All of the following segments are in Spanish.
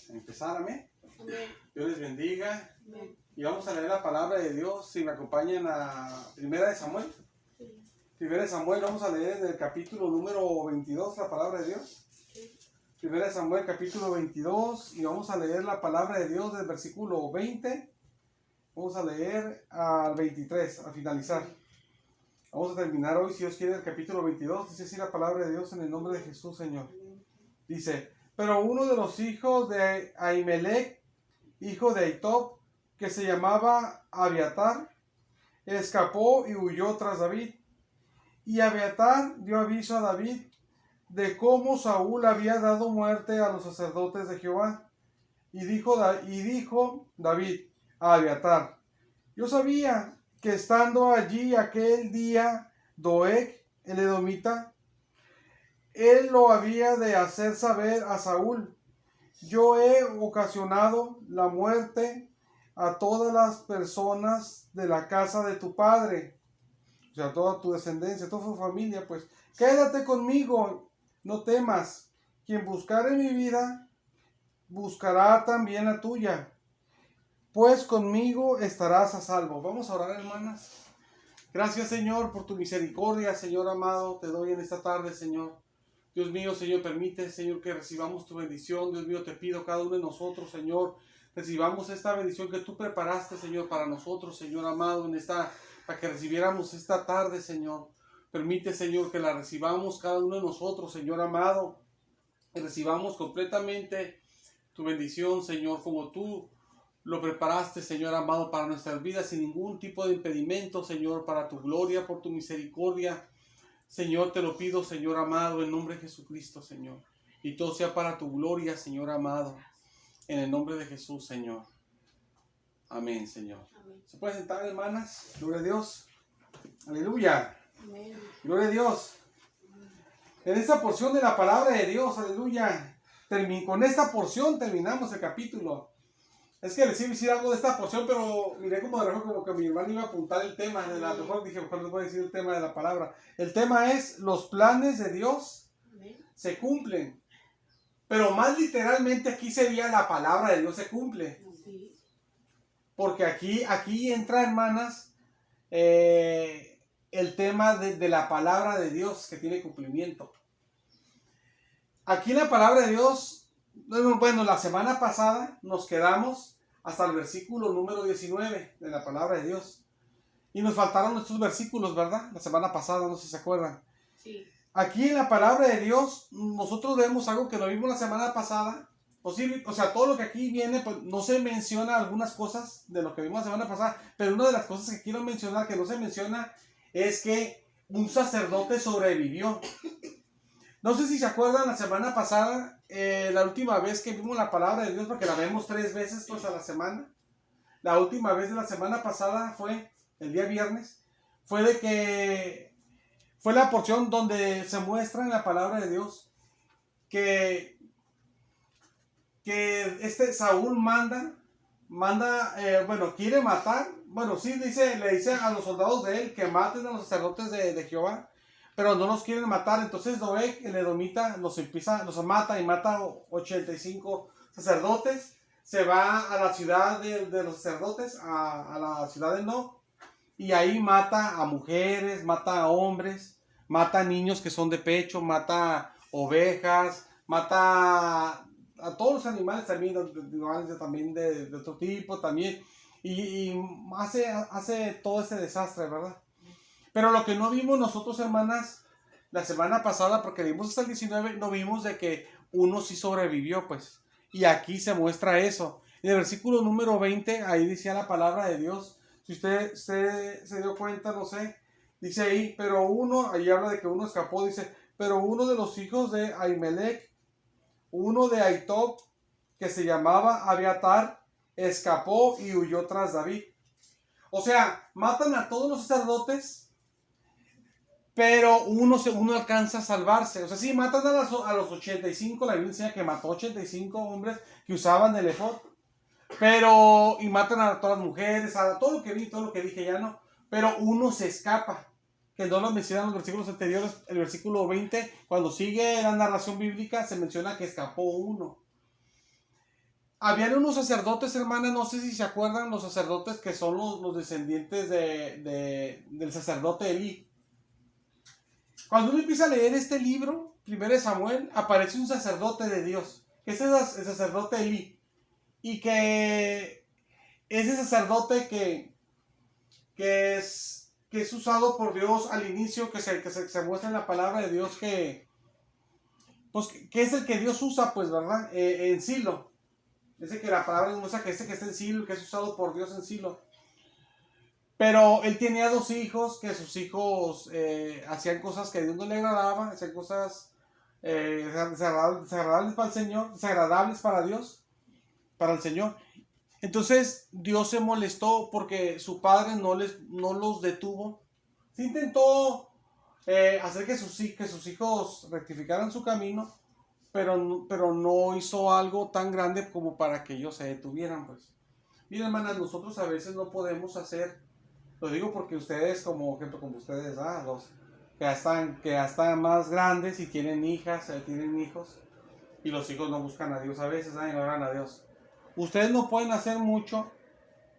empezar, amén. Amén. Dios les bendiga. Amén. Y vamos a leer la palabra de Dios. Si me acompañan a Primera de Samuel. Primera de Samuel, vamos a leer del capítulo número 22, la palabra de Dios. Primera de Samuel, capítulo 22, y vamos a leer la palabra de Dios del versículo 20. Vamos a leer al 23, a finalizar. Vamos a terminar hoy, si Dios quiere, el capítulo 22. Dice así la palabra de Dios en el nombre de Jesús, Señor. Dice: pero uno de los hijos de Ahimelech, hijo de Ahitob, que se llamaba Abiatar, escapó y huyó tras David. Y Abiatar dio aviso a David de cómo Saúl había dado muerte a los sacerdotes de Jehová. Y dijo David a Abiatar: yo sabía que estando allí aquel día Doeg, el edomita, él lo había de hacer saber a Saúl: yo he ocasionado la muerte a todas las personas de la casa de tu padre, o sea, toda tu descendencia, toda tu familia, pues quédate conmigo, no temas. Quien buscare mi vida, buscará también la tuya, pues conmigo estarás a salvo. Vamos a orar, hermanas. Gracias, Señor, por tu misericordia, Señor amado, te doy en esta tarde, Señor. Dios mío, Señor, permite, Señor, que recibamos tu bendición. Dios mío, te pido cada uno de nosotros, Señor, recibamos esta bendición que tú preparaste, Señor, para nosotros, Señor amado, para que recibiéramos esta tarde, Señor. Permite, Señor, que la recibamos cada uno de nosotros, Señor amado, que recibamos completamente tu bendición, Señor, como tú lo preparaste, Señor amado, para nuestras vidas, sin ningún tipo de impedimento, Señor, para tu gloria, por tu misericordia. Señor, te lo pido, Señor amado, en nombre de Jesucristo, Señor. Y todo sea para tu gloria, Señor amado. En el nombre de Jesús, Señor. Amén, Señor. Amén. ¿Se pueden sentar, hermanas? Gloria a Dios. Aleluya. Amén. Gloria a Dios. En esta porción de la palabra de Dios, aleluya. Con esta porción terminamos el capítulo. Es que les iba a decir algo de esta porción, pero miré como de reojo como que mi hermano iba a apuntar el tema. Mejor les voy a decir el tema de la palabra. El tema es: los planes de Dios se cumplen. Pero más literalmente aquí sería: la palabra de Dios se cumple. Porque aquí entra, hermanas, el tema de la palabra de Dios que tiene cumplimiento. Aquí en la palabra de Dios, bueno, la semana pasada nos quedamos hasta el versículo número 19 de la palabra de Dios. Y nos faltaron estos versículos, ¿verdad? La semana pasada, no sé si se acuerdan. Sí. Aquí en la palabra de Dios, nosotros vemos algo que no vimos la semana pasada. O sea, todo lo que aquí viene, pues no se menciona algunas cosas de lo que vimos la semana pasada. Pero una de las cosas que quiero mencionar, que no se menciona, es que un sacerdote sobrevivió. No sé si se acuerdan la semana pasada, la última vez que vimos la palabra de Dios, porque la vemos 3 veces pues a la semana. La última vez de la semana pasada fue el día viernes. Fue la porción donde se muestra en la palabra de Dios que Saúl quiere matar. Bueno, sí, le dice a los soldados de él que maten a los sacerdotes de Jehová, pero no los quieren matar. Entonces Doeg, el edomita, los mata y mata 85 sacerdotes. Se va a la ciudad de los sacerdotes, a la ciudad de Nob, y ahí mata a mujeres, mata a hombres, mata a niños que son de pecho, mata ovejas, mata a todos los animales también, de otro tipo también, y hace todo ese desastre, ¿verdad? Pero lo que no vimos nosotros, hermanas, la semana pasada, porque vimos hasta el 19, no vimos de que uno sí sobrevivió, pues. Y aquí se muestra eso. En el versículo número 20, ahí decía la palabra de Dios. Si usted se dio cuenta, no sé, dice ahí, ahí habla de que uno escapó, dice, pero uno de los hijos de Ahimelech, uno de Ahitob, que se llamaba Abiatar, escapó y huyó tras David. O sea, matan a todos los sacerdotes, pero uno alcanza a salvarse. O sea, sí, matan a los 85, la Biblia enseña que mató 85 hombres que usaban el efod. Y matan a todas las mujeres, a todo lo que vi, todo lo que dije ya no. Pero uno se escapa, que no lo mencionan los versículos anteriores. El versículo 20, cuando sigue la narración bíblica, se menciona que escapó uno. Habían unos sacerdotes, hermanas, no sé si se acuerdan, los sacerdotes que son los descendientes del sacerdote Elí. Cuando uno empieza a leer este libro, 1 Samuel, aparece un sacerdote de Dios, que es el sacerdote Elí. Y que ese sacerdote que es usado por Dios al inicio, que se muestra en la palabra de Dios, pues, que es el que Dios usa, pues, ¿verdad? En Silo. Ese que la palabra muestra que que está en Silo, que es usado por Dios en Silo. Pero él tenía 2 hijos, que sus hijos hacían cosas que a Dios no le agradaban, hacían cosas desagradables para el Señor, desagradables para Dios, para el Señor. Entonces Dios se molestó porque su padre no los detuvo. Se intentó hacer que sus hijos rectificaran su camino, pero no hizo algo tan grande como para que ellos se detuvieran, pues. Miren, hermanas, nosotros a veces no podemos hacer, lo digo porque ustedes, como ejemplo, como ustedes, los que ya están más grandes y tienen hijas, tienen hijos, y los hijos no buscan a Dios a veces, y no oran a Dios. Ustedes no pueden hacer mucho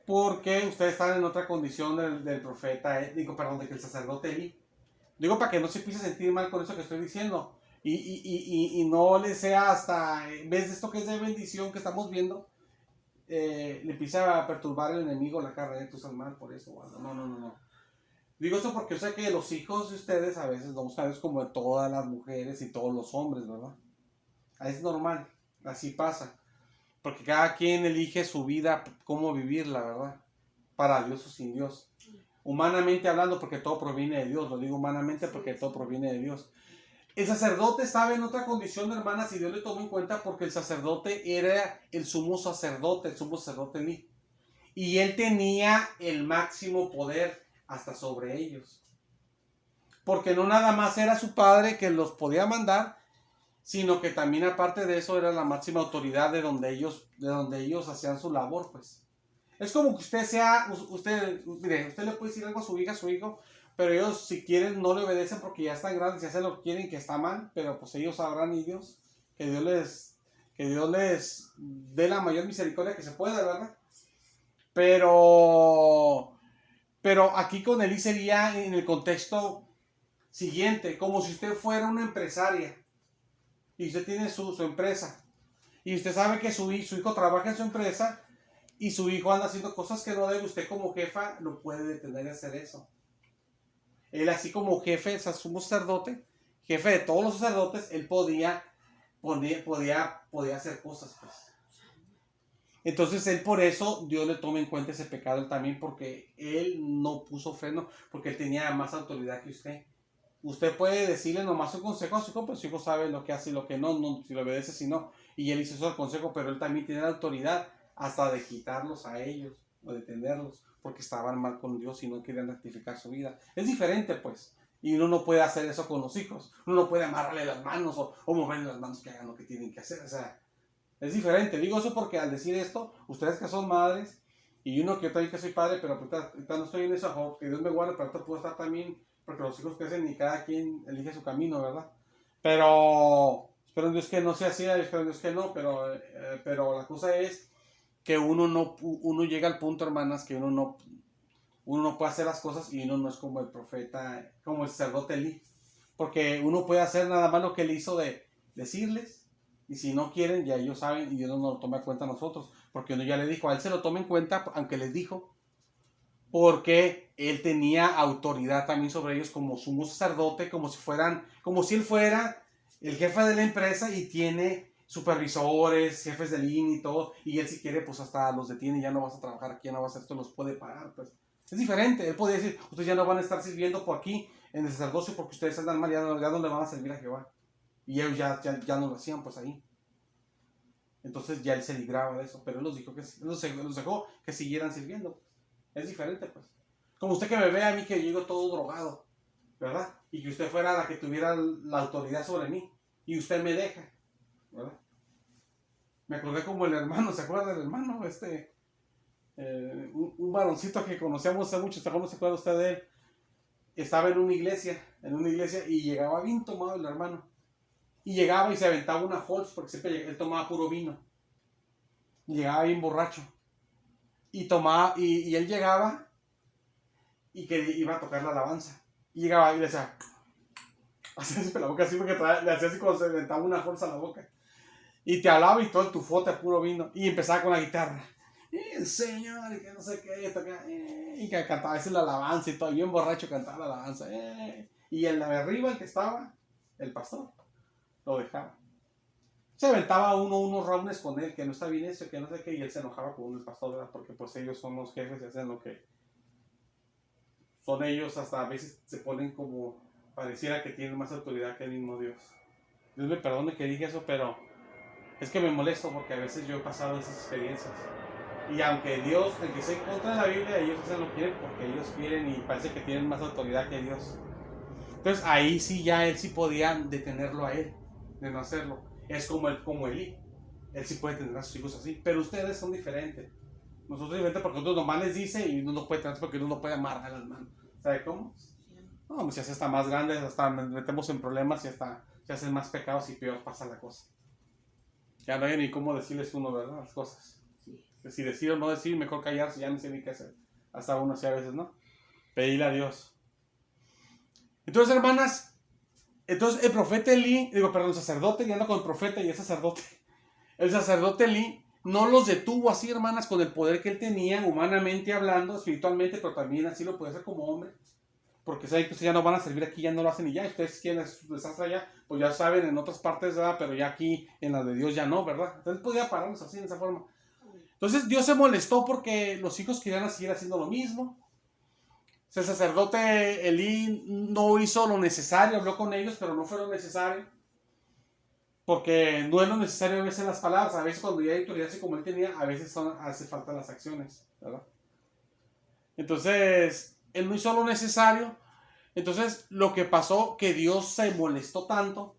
porque ustedes están en otra condición del profeta, del sacerdote Elí. Digo para que no se empiece a sentir mal con eso que estoy diciendo. Y no le sea hasta, en vez de esto que es de bendición que estamos viendo, le empieza a perturbar el enemigo la carne, tú estás mal por eso. No. Digo esto porque yo sé que los hijos de ustedes a veces no buscan es como de todas las mujeres y todos los hombres, ¿verdad? Es normal, así pasa. Porque cada quien elige su vida, cómo vivirla, ¿verdad? Para Dios o sin Dios. Humanamente hablando, porque todo proviene de Dios. Lo digo humanamente porque todo proviene de Dios. El sacerdote estaba en otra condición, hermanas, y Dios le tomó en cuenta porque el sacerdote era el sumo sacerdote Elí. Y él tenía el máximo poder hasta sobre ellos. Porque no nada más era su padre que los podía mandar, sino que también aparte de eso era la máxima autoridad de donde ellos hacían su labor, pues. Es como que mire, usted le puede decir algo a su hija, a su hijo, pero ellos si quieren no le obedecen porque ya están grandes y hacen lo que quieren, que está mal, pero pues ellos sabrán y Dios, que Dios les dé la mayor misericordia que se pueda, ¿verdad? Pero aquí con Elí sería en el contexto siguiente, como si usted fuera una empresaria y usted tiene su empresa y usted sabe que su hijo trabaja en su empresa y su hijo anda haciendo cosas que no debe, usted como jefa lo puede detener de hacer eso. Él así como jefe, o sea, sumo sacerdote, jefe de todos los sacerdotes, él podía hacer cosas, pues. Entonces él por eso Dios le toma en cuenta ese pecado él también, porque él no puso freno, porque él tenía más autoridad que usted. Usted puede decirle nomás un consejo a su hijo, pero su hijo sabe lo que hace y lo que no, si lo obedece, si no. Y él hizo eso al consejo, pero él también tiene la autoridad hasta de quitarlos a ellos o detenerlos, porque estaban mal con Dios y no querían rectificar su vida. Es diferente, pues. Y uno no puede hacer eso con los hijos. Uno no puede amarrarle las manos o moverle las manos que hagan lo que tienen que hacer. O sea, es diferente. Digo eso porque al decir esto, ustedes que son madres, y uno que yo también que soy padre, pero ahorita no estoy en eso, que Dios me guarde, pero ahorita puedo estar también, porque los hijos crecen y cada quien elige su camino, ¿verdad? Pero espero en Dios que no sea así, espero en Dios que no, pero la cosa es que uno llega al punto, hermanas, que uno no puede hacer las cosas y uno no es como el profeta, como el sacerdote Elí, porque uno puede hacer nada más lo que él hizo de decirles, y si no quieren, ya ellos saben y Dios no lo toma en cuenta a nosotros, porque uno ya le dijo, a él se lo toma en cuenta, aunque les dijo, porque él tenía autoridad también sobre ellos como sumo sacerdote, como si él fuera el jefe de la empresa y tiene supervisores, jefes de línea y todo, y él si quiere pues hasta los detiene, ya no vas a trabajar aquí, ya no vas a hacer esto, los puede pagar, pues. Es diferente, él podría decir, ustedes ya no van a estar sirviendo por aquí en el sacerdocio porque ustedes andan mal, ya no le van a servir a Jehová. Y ellos ya no lo hacían pues ahí. Entonces ya él se libraba de eso, pero él los dejó que siguieran sirviendo. Es diferente, pues. Como usted que me ve a mí que llego todo drogado, ¿verdad? Y que usted fuera la que tuviera la autoridad sobre mí. Y usted me deja, ¿verdad? Me acordé como el hermano, ¿se acuerda del hermano? Un varoncito que conocíamos hace mucho, ¿no se acuerda usted de él? Estaba en una iglesia y llegaba bien tomado el hermano. Y llegaba y se aventaba una Halls porque siempre él tomaba puro vino. llegaba bien borracho. Y tomaba, y él llegaba y que iba a tocar la alabanza. Y llegaba y le decía, hacía así con la boca así, porque le hacía así como se inventaba una fuerza a la boca. Y te hablaba y todo el tufote a puro vino. Y empezaba con la guitarra. El Señor, y que no sé qué, y que cantaba a veces la alabanza y todo, bien borracho cantaba la alabanza. Y el de arriba, el que estaba, el pastor, lo dejaba. Se aventaba unos rounds con él, que no está bien eso, que no sé qué, y él se enojaba con el pastor, ¿verdad? Porque pues ellos son los jefes y hacen lo que son ellos, hasta a veces se ponen como, pareciera que tienen más autoridad que el mismo Dios. Dios me perdone que dije eso, pero es que me molesto porque a veces yo he pasado esas experiencias. Y aunque Dios, el que se en contra de la Biblia, ellos hacen lo que quieren porque ellos quieren y parece que tienen más autoridad que Dios. Entonces ahí sí ya él sí podía detenerlo a él, de no hacerlo. Es como Elí. Él sí puede tener a sus hijos así, pero ustedes son diferentes. Nosotros diferentes porque nosotros nomás les dice y uno no puede tener porque uno no puede amarrar las manos. ¿Sabe cómo? No, pues si hace hasta más grandes, hasta nos metemos en problemas y hasta se hacen más pecados y peor pasa la cosa. Ya no hay ni cómo decirles uno, ¿verdad? Las cosas. Si decir o no decir, mejor callarse, ya no sé ni qué hacer. Hasta uno así a veces, ¿no? Pedirle a Dios. Entonces, hermanas, entonces el profeta Elí, el sacerdote, y anda con el profeta y el sacerdote Elí no los detuvo así, hermanas, con el poder que él tenía, humanamente hablando, espiritualmente, pero también así lo puede hacer como hombre. Porque saben que ustedes ya no van a servir aquí, ya no lo hacen y ya, ustedes quieren su desastre allá, pues ya saben en otras partes, ¿verdad? Pero ya aquí, en la de Dios ya no, ¿verdad? Entonces podía pararlos así, de esa forma. Entonces Dios se molestó porque los hijos querían seguir haciendo lo mismo. El sacerdote Elí no hizo lo necesario, habló con ellos, pero no fue lo necesario. Porque no es lo necesario a veces las palabras, a veces cuando ya hay autoridad así como él tenía, a veces hace falta las acciones, ¿verdad? Entonces, él no hizo lo necesario. Entonces, lo que pasó, que Dios se molestó tanto,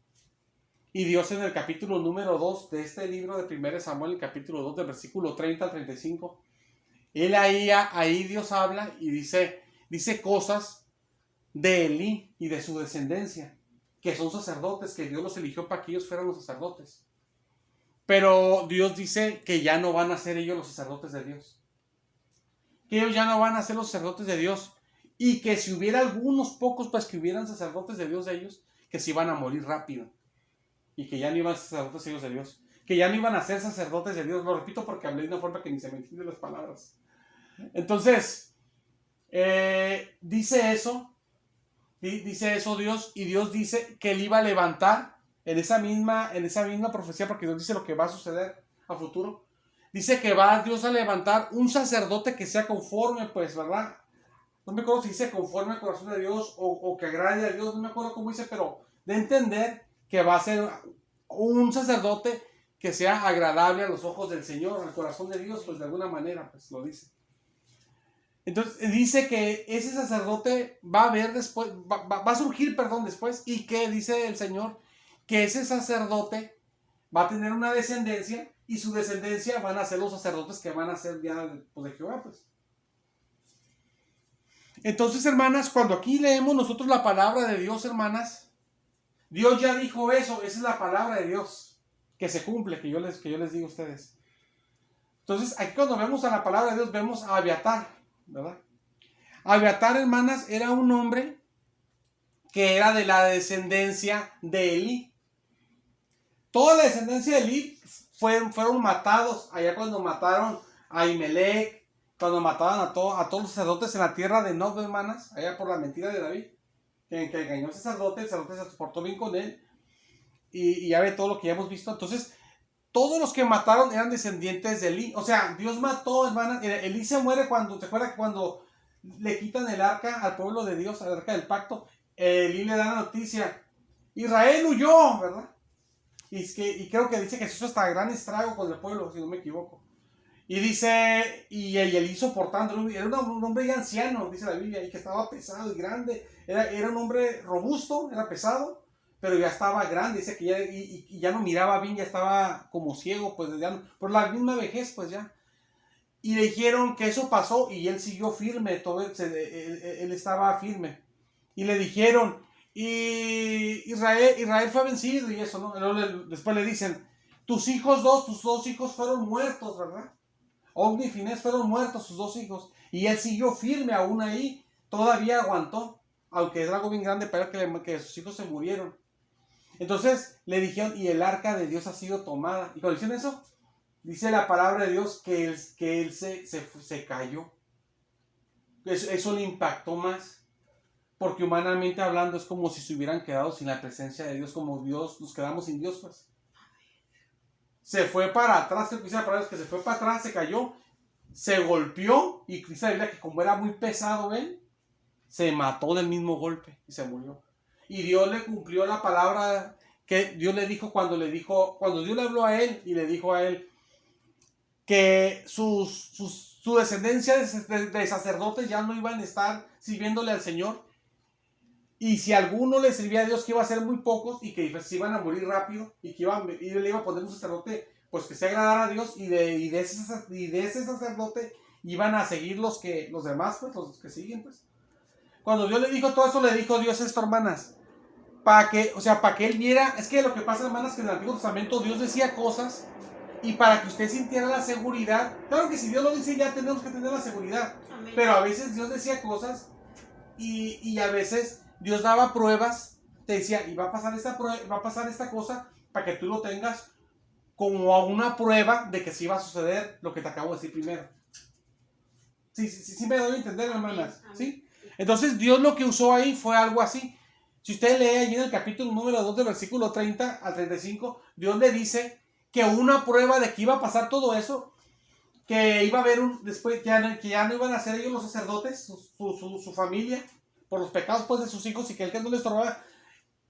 y Dios en el capítulo número 2 de este libro de 1 Samuel, el capítulo 2, del versículo 30 al 35, él ahí Dios habla y dice cosas de Elí y de su descendencia, que son sacerdotes, que Dios los eligió para que ellos fueran los sacerdotes. Pero Dios dice que ya no van a ser ellos los sacerdotes de Dios. Que ellos ya no van a ser los sacerdotes de Dios. Y que si hubiera algunos pocos, pues que hubieran sacerdotes de Dios de ellos, que se iban a morir rápido. Y que ya no iban a ser sacerdotes ellos de Dios. Que ya no iban a ser sacerdotes de Dios. Lo repito porque hablé de una forma que ni se me entienden las palabras. Entonces, dice eso Dios, y Dios dice que él iba a levantar en esa misma profecía, porque Dios dice lo que va a suceder a futuro. Dice que va Dios a levantar un sacerdote que sea conforme, pues, ¿verdad? No me acuerdo si dice conforme al corazón de Dios o que agrade a Dios, no me acuerdo cómo dice, pero de entender que va a ser un sacerdote que sea agradable a los ojos del Señor, al corazón de Dios, pues de alguna manera, pues lo dice. Entonces dice que ese sacerdote va a ver después, va a surgir, después, y que dice el Señor que ese sacerdote va a tener una descendencia y su descendencia van a ser los sacerdotes que van a ser ya de Jehová, pues. Entonces, hermanas, cuando aquí leemos nosotros la palabra de Dios, hermanas, Dios ya dijo eso, esa es la palabra de Dios, que se cumple, que yo les digo a ustedes. Entonces, aquí cuando vemos a la palabra de Dios, vemos a Abiatar, ¿verdad? Abiatar, hermanas, era un hombre que era de la descendencia de Elí. Toda la descendencia de Elí fueron matados allá cuando mataron a Ahimelech, cuando mataban a todos los sacerdotes en la tierra de Nob, hermanas, allá por la mentira de David, que engañó al sacerdote, el sacerdote se portó bien con él, y ya ve todo lo que ya hemos visto. Entonces, todos los que mataron eran descendientes de Elí. O sea, Dios mató, hermanas. Elí se muere ¿te acuerdas que cuando le quitan el arca al pueblo de Dios, al arca del pacto? Elí le da la noticia, Israel huyó, ¿verdad? Y creo que dice que se hizo hasta gran estrago con el pueblo, si no me equivoco. Y dice, y Elí soportando, era un hombre ya anciano, dice la Biblia, y que estaba pesado y grande. Era un hombre robusto, era pesado, pero ya estaba grande, dice que ya no miraba bien, ya estaba como ciego, pues ya no, por la misma vejez, pues ya. Y le dijeron que eso pasó y él siguió firme, él estaba firme. Y le dijeron, y Israel fue vencido y eso, ¿no? Después le dicen, tus dos hijos fueron muertos, ¿verdad? Ogni y Finés fueron muertos, sus dos hijos. Y él siguió firme aún ahí, todavía aguantó, aunque era algo bien grande para él que sus hijos se murieron. Entonces le dijeron, y el arca de Dios ha sido tomada. Y cuando dicen eso, dice la palabra de Dios que él se cayó. Eso le impactó más. Porque humanamente hablando es como si se hubieran quedado sin la presencia de Dios, como Dios, nos quedamos sin Dios, pues. Se fue para atrás, creo que dice la palabra que se fue para atrás, se cayó, se golpeó, y dice la Biblia que como era muy pesado él, se mató del mismo golpe y se murió. Y Dios le cumplió la palabra que Dios le dijo cuando Dios le habló a él y le dijo a él que su descendencia de sacerdotes ya no iban a estar sirviéndole al Señor. Y si alguno le servía a Dios, que iba a ser muy pocos y que se iban a morir rápido y que él le iba a poner un sacerdote pues que se agradara a Dios y de ese sacerdote iban a seguir los demás, pues los que siguen, pues. Cuando Dios le dijo todo eso, le dijo Dios esto, hermanas, para que él viera. Es que lo que pasa, hermanas, que en el Antiguo Testamento Dios decía cosas y para que usted sintiera la seguridad. Claro que si Dios lo dice ya tenemos que tener la seguridad. Amén. Pero a veces Dios decía cosas y a veces Dios daba pruebas, te decía, y va a pasar esta cosa para que tú lo tengas como a una prueba de que sí va a suceder lo que te acabo de decir primero. Sí me doy a entender, hermanas. ¿Sí? Entonces Dios lo que usó ahí fue algo así. Si usted lee allí en el capítulo número 2 del versículo 30 al 35, Dios le dice que una prueba de que iba a pasar todo eso, que iba a haber después que ya no iban a ser ellos los sacerdotes, su familia, por los pecados pues de sus hijos, y que él no les estorbaba,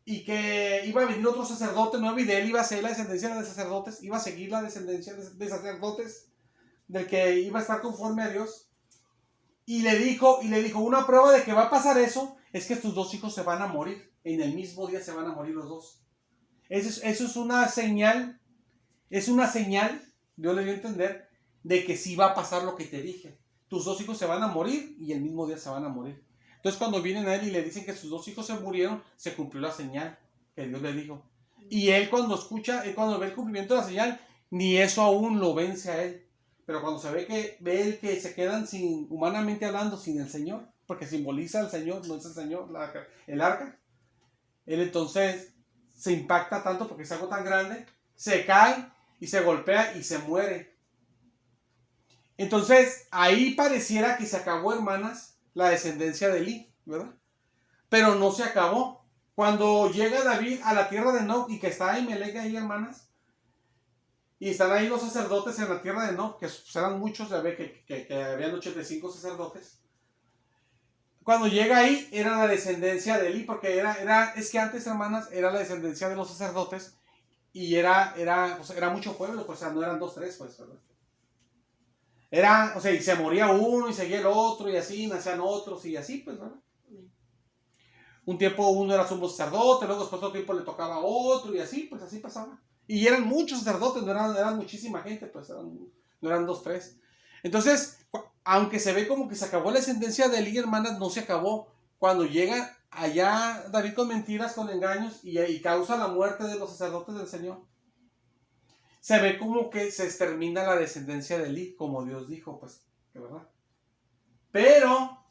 y que iba a venir otro sacerdote nuevo, y de él iba a ser la descendencia de sacerdotes, iba a seguir la descendencia de sacerdotes, del que iba a estar conforme a Dios. Y le dijo, una prueba de que va a pasar eso, es que tus dos hijos se van a morir, en el mismo día se van a morir los dos. Eso es una señal, Dios le dio a entender, de que sí va a pasar lo que te dije. Tus dos hijos se van a morir, y el mismo día se van a morir. Entonces cuando vienen a él y le dicen que sus dos hijos se murieron, se cumplió la señal que Dios le dijo. Y él cuando ve el cumplimiento de la señal, ni eso aún lo vence a él. Pero cuando ve él que se quedan humanamente hablando, sin el Señor, porque simboliza al Señor, no es el Señor, el arca, él entonces se impacta tanto porque es algo tan grande, se cae y se golpea y se muere. Entonces ahí pareciera que se acabó, hermanas, la descendencia de Elí, ¿verdad? Pero no se acabó. Cuando llega David a la tierra de Nob y que está Ahimelech ahí, hermanas, y están ahí los sacerdotes en la tierra de Nob, que eran muchos, ya ve que habían 85 sacerdotes. Cuando llega ahí, era la descendencia de Elí, porque es que antes, hermanas, era la descendencia de los sacerdotes y era mucho pueblo, pues, o sea, no eran 2, 3, pues, ¿verdad? Y se moría uno y seguía el otro y así, nacían otros y así, pues, ¿verdad? Un tiempo uno era sumo sacerdote, luego después otro tiempo le tocaba a otro y así, pues así pasaba. Y eran muchos sacerdotes, no eran muchísima gente, pues no eran 2, 3. Entonces, aunque se ve como que se acabó la descendencia de Elí, hermanas, no se acabó. Cuando llega allá David con mentiras, con engaños y causa la muerte de los sacerdotes del Señor, se ve como que se extermina la descendencia de Elí, como Dios dijo, pues, ¿verdad? Pero,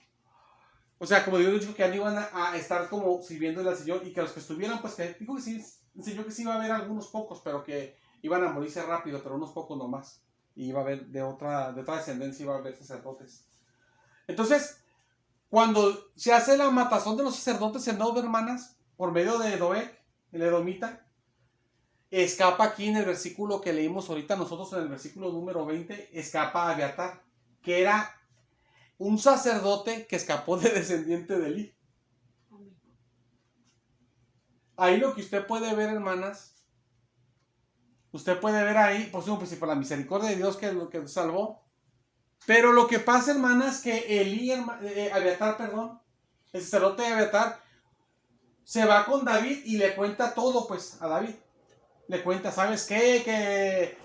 o sea, como Dios dijo que ya no iban a estar como sirviéndole al Señor, y que los que estuvieran, pues, que dijo que sí, enseñó que sí iba a haber algunos pocos, pero que iban a morirse rápido, pero unos pocos nomás. Y iba a haber de otra descendencia, iba a haber sacerdotes. Entonces, cuando se hace la matazón de los sacerdotes en Nob, hermanas, por medio de Doeg, el edomita, escapa aquí en el versículo que leímos ahorita nosotros, en el versículo número 20, escapa Abiatar, que era un sacerdote que escapó de descendiente de Elí. Ahí lo que usted puede ver, hermanas, usted puede ver ahí, por la misericordia de Dios que lo que salvó. Pero lo que pasa, hermanas, que Abiatar, el sacerdote de Abiatar, se va con David y le cuenta todo, pues, a David. Le cuenta, ¿sabes qué?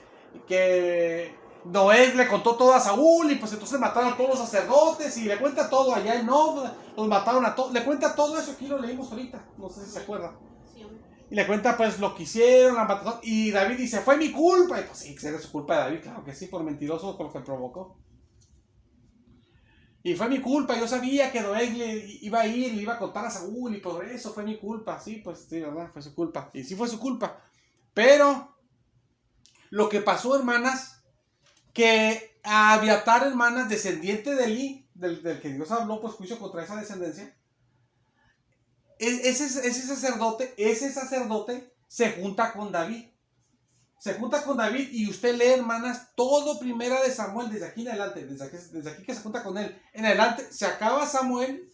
Que Doeg le contó todo a Saúl y pues entonces mataron a todos los sacerdotes y le cuenta todo allá en Nob, los mataron a todos. Le cuenta todo eso, aquí lo leímos ahorita, no sé si se acuerda. Sí. Y le cuenta pues lo que hicieron, la mataron. Y David dice, fue mi culpa. Y pues sí, era su culpa de David, claro que sí, por mentiroso, por lo que provocó. Y fue mi culpa, yo sabía que Doeg iba a ir, le iba a contar a Saúl y por eso fue mi culpa. Sí, pues sí, ¿verdad? Fue su culpa. Y sí fue su culpa. Pero lo que pasó, hermanas, que a Abiatar, hermanas, descendiente de Elí, del que Dios habló, pues juicio contra esa descendencia, ese sacerdote se junta con David. Se junta con David y usted lee, hermanas, todo primera de Samuel, desde aquí en adelante, desde aquí que se junta con él, en adelante, se acaba Samuel,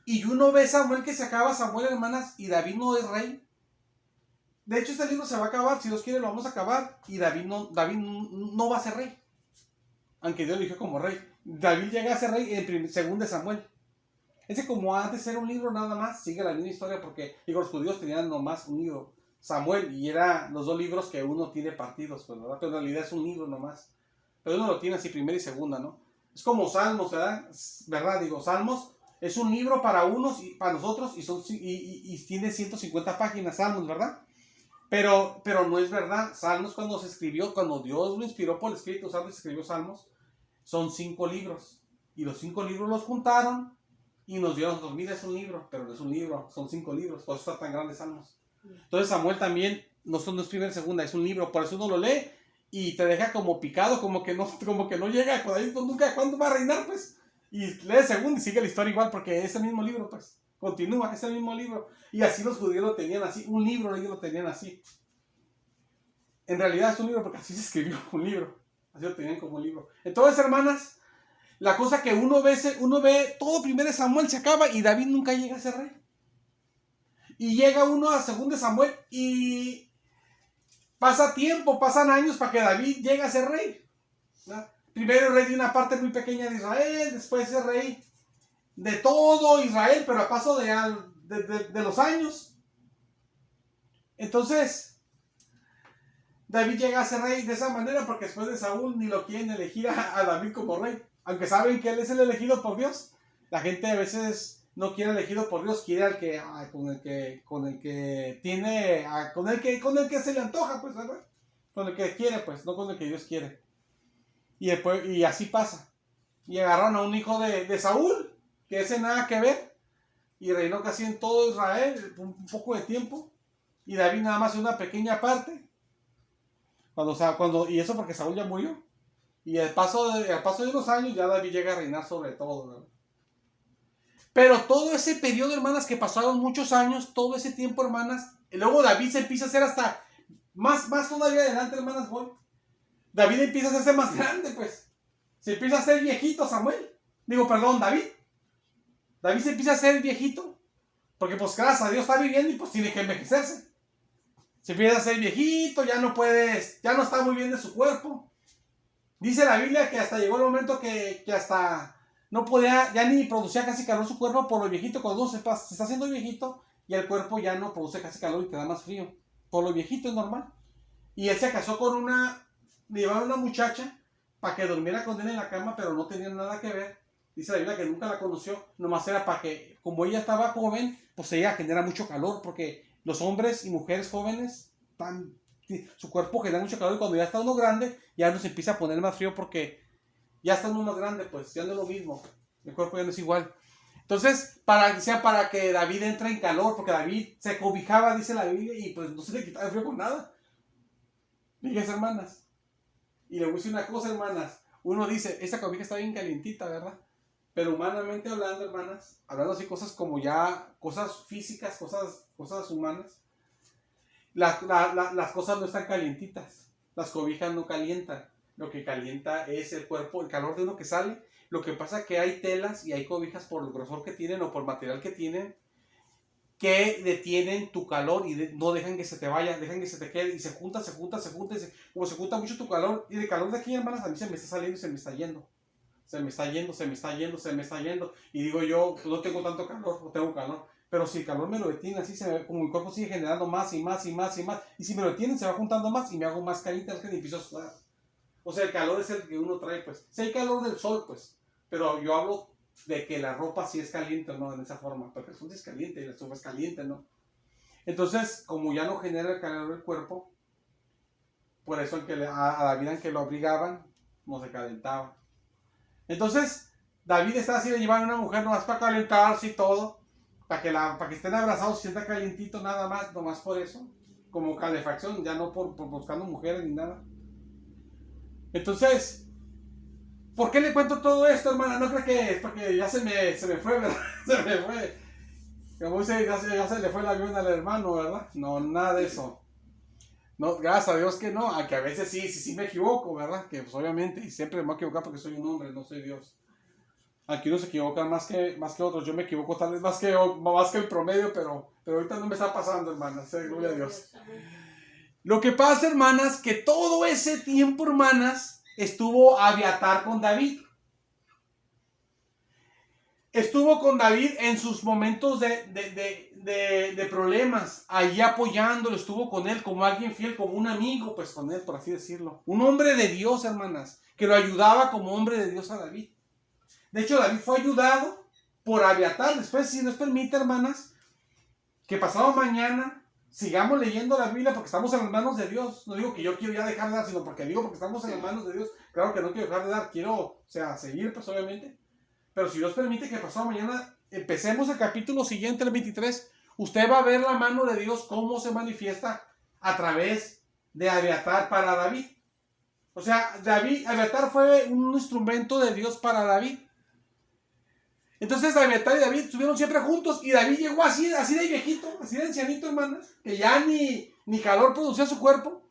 y uno ve Samuel que se acaba Samuel, hermanas, y David no es rey. De hecho, este libro se va a acabar, si Dios quiere lo vamos a acabar, y David no va a ser rey, aunque Dios lo eligió como rey. David llega a ser rey en segundo de Samuel. Ese como antes era un libro nada más, sigue la misma historia porque digo, los judíos tenían nomás un libro, Samuel, y eran los dos libros que uno tiene partidos, pues, ¿verdad? Pero en realidad es un libro nomás. Pero uno lo tiene así, primera y segunda, ¿no? Es como Salmos, ¿verdad? Digo, Salmos es un libro para unos y para nosotros y tiene 150 páginas, Salmos, ¿verdad? Pero no es verdad. Salmos cuando se escribió, cuando Dios lo inspiró por el Espíritu Santo y se escribió Salmos, son 5 libros. Y los 5 libros los juntaron y nos dieron, mira, es un libro, pero no es un libro, son 5 libros, por eso está tan grande Salmos. Entonces Samuel también no es primera y segunda, es un libro, por eso uno lo lee y te deja como picado, como que no llega, pues nunca, ¿cuándo va a reinar? Pues, y lee segundo y sigue la historia igual, porque es el mismo libro, pues, continúa, es el mismo libro. Y así los judíos lo tenían así, un libro ellos lo tenían así. En realidad es un libro porque así se escribió, un libro, así lo tenían como un libro. Entonces, hermanas, la cosa que uno ve todo primero de Samuel se acaba y David nunca llega a ser rey. Y llega uno a segundo de Samuel y pasa tiempo, pasan años para que David llegue a ser rey. ¿No? Primero rey de una parte muy pequeña de Israel, después es rey de todo Israel, pero a paso de los años. Entonces, David llega a ser rey de esa manera porque después de Saúl ni lo quieren elegir a David como rey. Aunque saben que él es el elegido por Dios. La gente a veces no quiere elegido por Dios, quiere al que con el que tiene, con el que se le antoja, pues, ¿verdad? Con el que quiere, pues, no con el que Dios quiere. Y así pasa. Y agarraron a un hijo de Saúl, que ese nada que ver, y reinó casi en todo Israel, un poco de tiempo. Y David nada más en una pequeña parte. Y eso porque Saúl ya murió. Y al paso de unos años ya David llega a reinar sobre todo, ¿no? Pero todo ese periodo, hermanas, que pasaron muchos años, todo ese tiempo, hermanas, y luego David se empieza a hacer hasta más todavía adelante, hermanas, voy. David empieza a hacerse más grande, pues. Se empieza a hacer viejito David. David se empieza a hacer viejito. Porque pues gracias a Dios está viviendo y pues tiene que envejecerse. Se empieza a hacer viejito, ya no está muy bien de su cuerpo. Dice la Biblia que hasta llegó el momento que hasta no podía, ya ni producía casi calor su cuerpo por lo viejito. Cuando uno se está haciendo viejito, y el cuerpo ya no produce casi calor y te da más frío. Por lo viejito es normal. Y él se casó le llevaron una muchacha para que durmiera con él en la cama, pero no tenía nada que ver. Dice la Biblia que nunca la conoció, nomás era para que, como ella estaba joven, pues ella genera mucho calor, porque los hombres y mujeres jóvenes, su cuerpo genera mucho calor, y cuando ya está uno grande, ya nos empieza a poner más frío, porque ya está uno más grande, pues ya no es lo mismo, el cuerpo ya no es igual. Entonces, para que David entre en calor, porque David se cobijaba, dice la Biblia, y pues no se le quitaba el frío con nada. Fíjense, hermanas. Y le voy a decir una cosa, hermanas. Uno dice, esta cobija está bien calientita, ¿verdad? Pero humanamente hablando, hermanas, hablando así cosas como ya, cosas físicas, cosas humanas, las cosas no están calientitas. Las cobijas no calientan. Lo que calienta es el cuerpo, el calor de uno que sale. Lo que pasa es que hay telas y hay cobijas por el grosor que tienen o por el material que tienen, que detienen tu calor y no dejan que se te vaya, dejan que se te quede y se junta, como se junta mucho tu calor, y el calor de aquí, hermanas, a mí se me está saliendo y se me está yendo. Se me está yendo. Y digo yo, pues no tengo tanto calor, no tengo calor. Pero si el calor me lo detiene, así como mi cuerpo sigue generando más y más. Y si me lo detienen, se va juntando más y me hago más caliente, es que ni empiezo a sudar. O sea, el calor es el que uno trae, pues. Si hay calor del sol, pues. Pero yo hablo de que la ropa sí es caliente, ¿no? En esa forma. Porque el sol es caliente y la estufa es caliente, ¿no? Entonces, como ya no genera el calor del cuerpo, por eso a David, aunque lo abrigaban, no se calentaba. Entonces, David estaba así de llevar a una mujer nomás para calentarse y todo, para que estén abrazados y sienta calientito nada más, nomás por eso, como calefacción, ya no por buscando mujeres ni nada. Entonces, ¿por qué le cuento todo esto, hermana? No creo que es porque ya se me fue, ¿verdad? Se me fue. Como dice, ya se le fue el avión al hermano, ¿verdad? No, nada de eso. No, gracias a Dios que no, aunque a veces sí me equivoco, ¿verdad? Que pues obviamente, y siempre me voy a equivocar porque soy un hombre, no soy Dios. Aquí uno se equivoca más que otros, yo me equivoco tal vez más que el promedio, pero ahorita no me está pasando, hermanas, gloria a Dios. Lo que pasa, hermanas, que todo ese tiempo, hermanas, estuvo Abiatar con David. Estuvo con David en sus momentos de problemas, allí apoyándolo, estuvo con él como alguien fiel, como un amigo, pues con él, por así decirlo. Un hombre de Dios, hermanas, que lo ayudaba como hombre de Dios a David. De hecho, David fue ayudado por Abiatar. Después, si nos permite, hermanas, que pasado mañana sigamos leyendo la Biblia porque estamos en las manos de Dios. No digo que yo quiero ya dejar de dar, sino porque estamos en las manos de Dios. Claro que no quiero dejar de dar, quiero, seguir, pues obviamente. Pero si Dios permite que pasado mañana empecemos el capítulo siguiente, el 23, usted va a ver la mano de Dios cómo se manifiesta a través de Abiatar para David. O sea, Abiatar fue un instrumento de Dios para David. Entonces Abiatar y David estuvieron siempre juntos y David llegó así de viejito, así de ancianito, hermanas, que ya ni calor producía su cuerpo.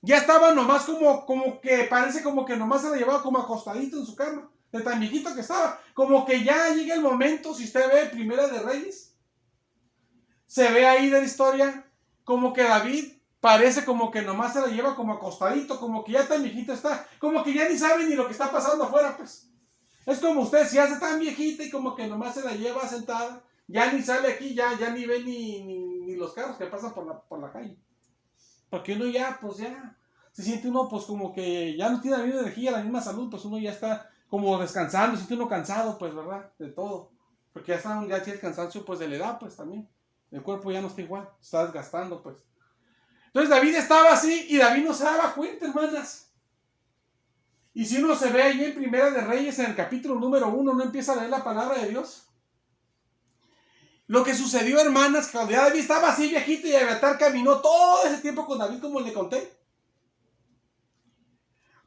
Ya estaba nomás como que parece como que nomás se la llevaba como acostadito en su cama, de tan viejito que estaba. Como que ya llega el momento, si usted ve Primera de Reyes, se ve ahí de la historia, como que David parece como que nomás se la lleva como acostadito, como que ya tan viejito está, como que ya ni sabe ni lo que está pasando afuera, pues. Es como usted, si hace tan viejita y como que nomás se la lleva sentada, ya ni sale aquí, ya ni ve ni los carros que pasan por la calle. Porque uno ya, pues ya, se siente uno pues como que ya no tiene la misma energía, la misma salud, pues uno ya está como descansando, se siente uno cansado, pues, ¿verdad? De todo. Porque ya tiene el cansancio, pues, de la edad, pues, también. El cuerpo ya no está igual, se está desgastando, pues. Entonces David estaba así y David no se daba cuenta, hermanas. Y si uno se ve ahí en Primera de Reyes, en el capítulo número 1, no empieza a leer la palabra de Dios. Lo que sucedió, hermanas, que cuando ya David estaba así viejito y Abiatar caminó todo ese tiempo con David, como le conté.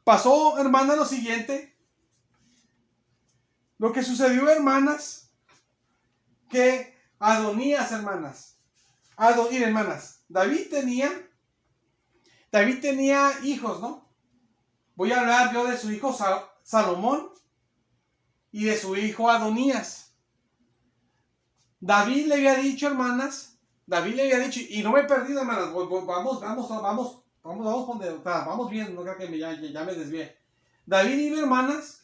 Pasó, hermanas, lo siguiente. Lo que sucedió, hermanas, que Adonías, hermanas. Hermanas, David tenía hijos, ¿no? Voy a hablar yo de su hijo Salomón y de su hijo Adonías. David le había dicho, hermanas, y no me he perdido, hermanas, vamos bien, no creo que ya me desvié. David iba, hermanas,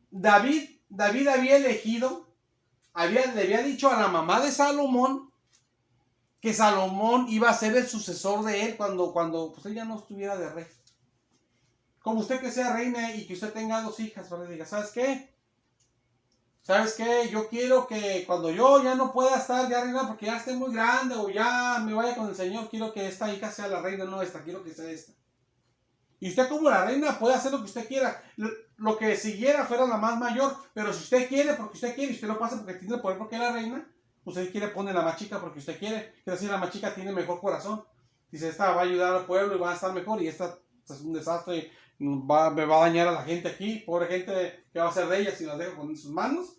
David había elegido, le había dicho a la mamá de Salomón que Salomón iba a ser el sucesor de él cuando pues él ya no estuviera de rey. Como usted que sea reina y que usted tenga 2 hijas, ¿verdad? Diga, ¿sabes qué? Yo quiero que cuando yo ya no pueda estar ya reina porque ya esté muy grande o ya me vaya con el Señor, quiero que esta hija sea la reina, no esta, quiero que sea esta. Y usted como la reina puede hacer lo que usted quiera. Lo que siguiera fuera la más mayor, pero si usted quiere, porque usted quiere, y usted lo pasa porque tiene el poder porque es la reina, usted quiere poner la más chica porque usted quiere. Quiere decir, la más chica tiene mejor corazón. Dice, esta va a ayudar al pueblo y va a estar mejor y esta es un desastre. Me va a dañar a la gente aquí, pobre gente que va a hacer de ella si las dejo con sus manos,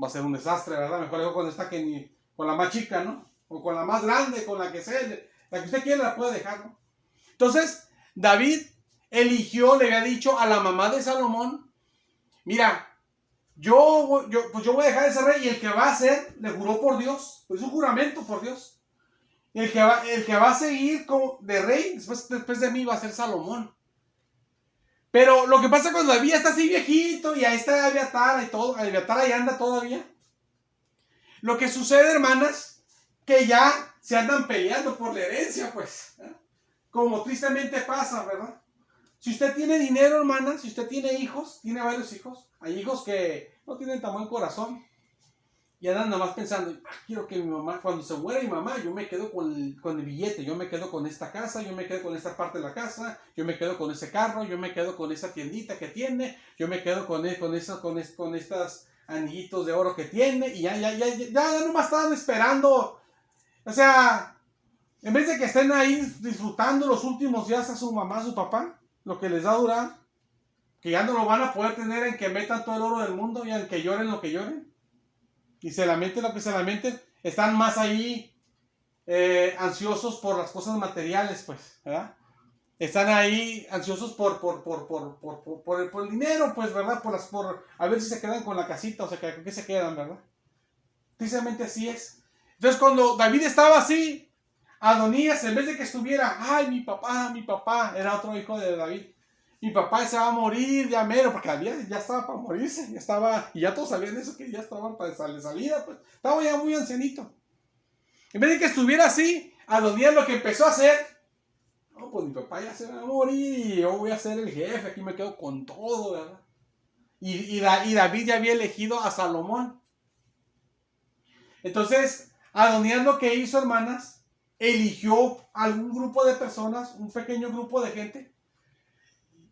va a ser un desastre, ¿verdad? Mejor dejo con esta que con la más chica, ¿no? O con la más grande, con la que sea, la que usted quiera la puede dejar, ¿no? Entonces, David eligió, le había dicho a la mamá de Salomón, mira, yo voy a dejar ese rey y el que va a ser, le juró por Dios, es un juramento por Dios, el que va a seguir de rey después de mí va a ser Salomón. Pero lo que pasa cuando David está así viejito y ahí está Abiatar y todo, Abiatar ahí anda todavía. Lo que sucede, hermanas, que ya se andan peleando por la herencia, pues. Como tristemente pasa, ¿verdad? Si usted tiene dinero, hermanas, si usted tiene hijos, tiene varios hijos, hay hijos que no tienen tan buen corazón. Y andan nomás pensando, quiero que mi mamá, cuando se muera mi mamá, yo me quedo con el billete, yo me quedo con esta casa, yo me quedo con esta parte de la casa, yo me quedo con ese carro, yo me quedo con esa tiendita que tiene, yo me quedo con estas anillitos de oro que tiene, y ya nomás estaban esperando. O sea, en vez de que estén ahí disfrutando los últimos días a su mamá, a su papá, lo que les da a durar, que ya no lo van a poder tener en que metan todo el oro del mundo y en que lloren lo que lloren. Y se lamenten lo que se lamenten, están más ahí ansiosos por las cosas materiales, pues, ¿verdad? Están ahí ansiosos por el dinero, pues, ¿verdad? Por a ver si se quedan con la casita, o sea, ¿con qué se quedan, verdad? Precisamente así es. Entonces, cuando David estaba así, Adonías, en vez de que estuviera, ay, mi papá, era otro hijo de David. Mi papá se va a morir, ya mero, porque ya estaba para morirse, y ya todos sabían eso, que ya estaban para salida, pues, estaba ya muy ancianito. En vez de que estuviera así, Adonías lo que empezó a hacer, no, pues mi papá ya se va a morir, y yo voy a ser el jefe, aquí me quedo con todo, ¿verdad? Y David ya había elegido a Salomón. Entonces, Adonías lo que hizo, hermanas, eligió algún grupo de personas, un pequeño grupo de gente,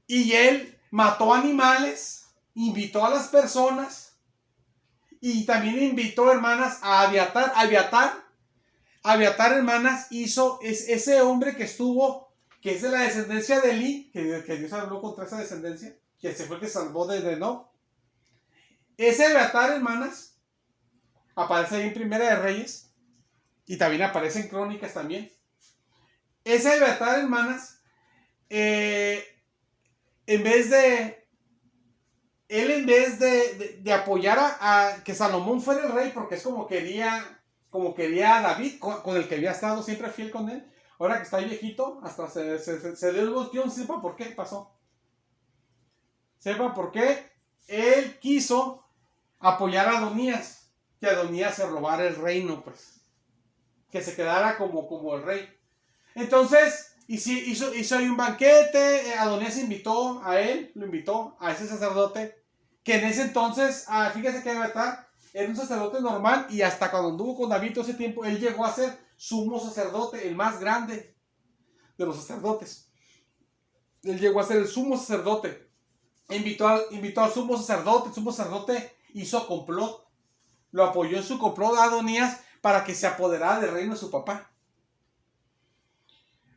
y él mató animales, invitó a las personas, y también invitó, hermanas, a Abiatar. Abiatar, hermanas, hizo ese hombre que estuvo, que es de la descendencia de Elí, que Dios habló contra esa descendencia, que se fue el que salvó de Nob. Ese Abiatar, hermanas, aparece ahí en Primera de Reyes, y también aparece en Crónicas también. Ese Abiatar, hermanas, en vez de apoyar a que Salomón fuera el rey, porque es como quería a David, con el que había estado siempre fiel con él, ahora que está viejito, hasta se dio el volteón, sepa por qué pasó. Sepa por qué él quiso apoyar a Adonías, que Adonías se robara el reino, pues, que se quedara como el rey. Entonces, hizo ahí un banquete, Adonías invitó a él, lo invitó a ese sacerdote, que en ese entonces, fíjese que era un sacerdote normal, y hasta cuando anduvo con David todo ese tiempo, él llegó a ser sumo sacerdote, el más grande de los sacerdotes. Él llegó a ser el sumo sacerdote. Invitó al sumo sacerdote, el sumo sacerdote hizo complot, lo apoyó en su complot a Adonías para que se apoderara del reino de su papá.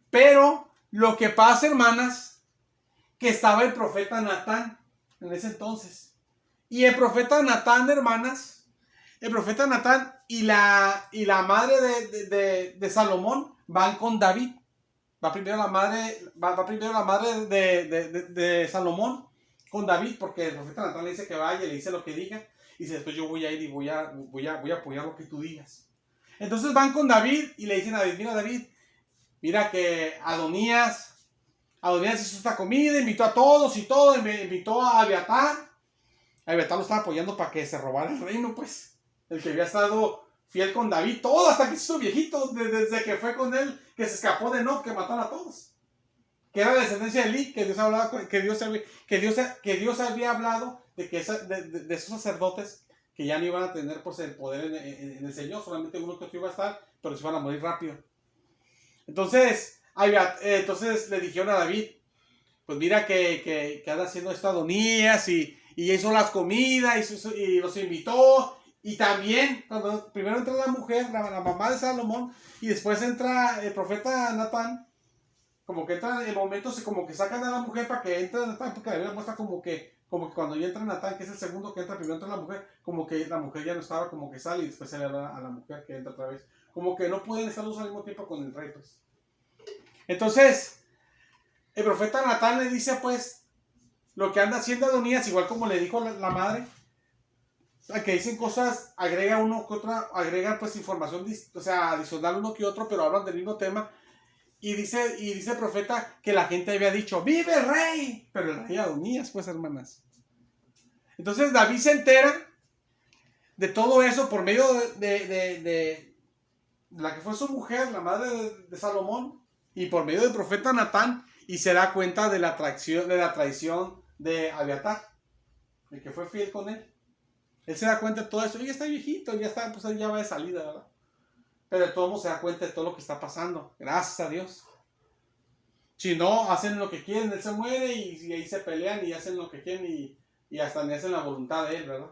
Pero lo que pasa, hermanas, que estaba el profeta Natán en ese entonces. Y el profeta Natán, hermanas, y la madre de Salomón van con David. Va primero la madre de Salomón con David, porque el profeta Natán le dice que vaya, le dice lo que diga, y dice, después yo voy a ir y voy a apoyar lo que tú digas. Entonces van con David y le dicen a David, mira David, mira que Adonías hizo esta comida, invitó a todos y todo, invitó a Abiatar. Abiatar lo estaba apoyando para que se robara el reino, pues. El que había estado fiel con David, todo hasta que se hizo viejito, desde que fue con él, que se escapó de Nob, que mataron a todos. Que era la descendencia de Elí, que Dios había hablado de que de esos sacerdotes que ya no iban a tener pues, el poder en el Señor, solamente uno que iba a estar, pero se iban a morir rápido. Entonces le dijeron a David, pues mira que anda haciendo esto Adonías y hizo las comidas y los invitó. Y también, cuando primero entra la mujer, la mamá de Salomón, y después entra el profeta Natán, como que entra en momentos, como que sacan a la mujer para que entre Natán, porque la Biblia muestra como que cuando ya entra Natán, que es el segundo que entra, primero entra la mujer, como que la mujer ya no estaba, como que sale y después se le da a la mujer que entra otra vez. Como que no pueden estar los al mismo tiempo con el rey, pues. Entonces, el profeta Natán le dice, pues, lo que anda haciendo Adonías, igual como le dijo la madre, que dicen cosas, agrega uno que otra, agrega pues información, o sea, adicional uno que otro, pero hablan del mismo tema. Y dice el profeta que la gente había dicho, ¡vive el rey! Pero el rey Adonías, pues, hermanas. Entonces David se entera de todo eso por medio de la que fue su mujer, la madre de Salomón, y por medio del profeta Natán, y se da cuenta de la traición de Abiatar, el que fue fiel con él. Él se da cuenta de todo eso. Y ya está viejito, ya está, pues él ya va de salida, ¿verdad? Pero de todo modo se da cuenta de todo lo que está pasando. Gracias a Dios. Si no, hacen lo que quieren, él se muere y ahí se pelean y hacen lo que quieren y hasta ni hacen la voluntad de él, ¿verdad?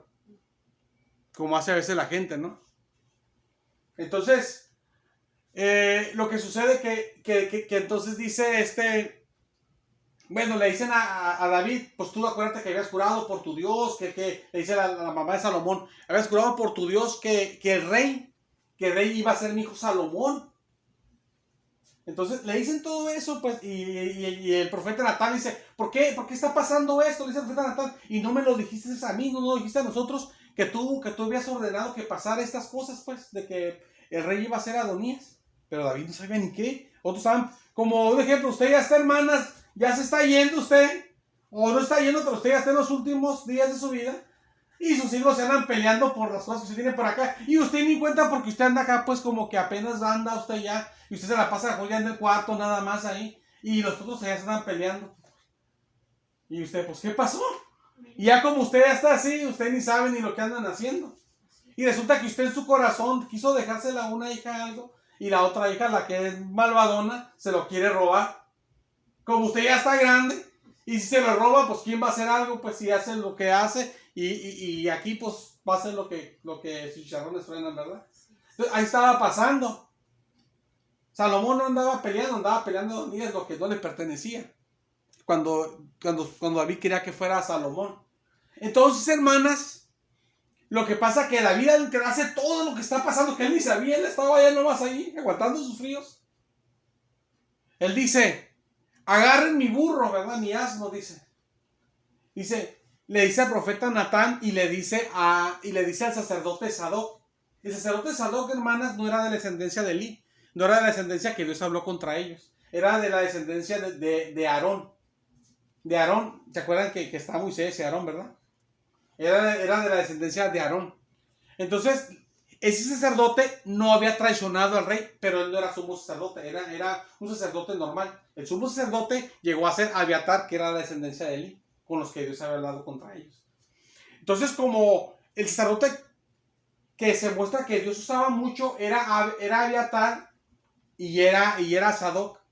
Como hace a veces la gente, ¿no? Entonces, lo que sucede que entonces dice bueno, le dicen a David, pues tú acuérdate que habías jurado por tu Dios, que le dice la mamá de Salomón, habías jurado por tu Dios que el rey iba a ser mi hijo Salomón. Entonces le dicen todo eso, pues, y el profeta Natán dice, ¿por qué está pasando esto? Le dice el profeta Natán, y no me lo dijiste a mí, no lo dijiste a nosotros, que tú habías ordenado que pasara estas cosas, pues, de que el rey iba a ser Adonías. Pero David no sabía ni qué. Otros saben, como un ejemplo, usted ya está, hermanas, ya se está yendo usted, o no está yendo, pero usted ya está en los últimos días de su vida, y sus hijos se andan peleando por las cosas que se tienen por acá, y usted ni cuenta porque usted anda acá, pues como que apenas anda usted ya, y usted se la pasa jugando en el cuarto nada más ahí, y los otros allá se andan peleando. Y usted, pues, ¿qué pasó? Y ya como usted ya está así, usted ni sabe ni lo que andan haciendo. Y resulta que usted en su corazón quiso dejársela a una hija algo, y la otra hija, la que es malvadona, se lo quiere robar. Como usted ya está grande, y si se lo roba, pues ¿quién va a hacer algo? Pues si hace lo que hace, y aquí pues va a hacer lo que sus chicharrones truenan, ¿verdad? Entonces, ahí estaba pasando. Salomón no andaba peleando Adonías lo que no le pertenecía. Cuando David quería que fuera Salomón. Entonces, hermanas, lo que pasa es que David hace todo lo que está pasando, que él ni sabía, él estaba allá nomás ahí, aguantando sus fríos. Él dice, agarren mi burro, ¿verdad? Mi asno, dice. Le dice al profeta Natán y le dice al sacerdote Sadoc. El sacerdote Sadoc, hermanas, no era de la descendencia de Elí, no era de la descendencia que Dios habló contra ellos, era de la descendencia de Aarón. De Aarón, ¿se acuerdan que está Moisés y Aarón, verdad? Era de la descendencia de Aarón. Entonces, ese sacerdote no había traicionado al rey, pero él no era sumo sacerdote, era un sacerdote normal. El sumo sacerdote llegó a ser Abiatar, que era la descendencia de Elí, con los que Dios había hablado contra ellos. Entonces, como el sacerdote que se muestra que Dios usaba mucho era Abiatar y era Sadoc.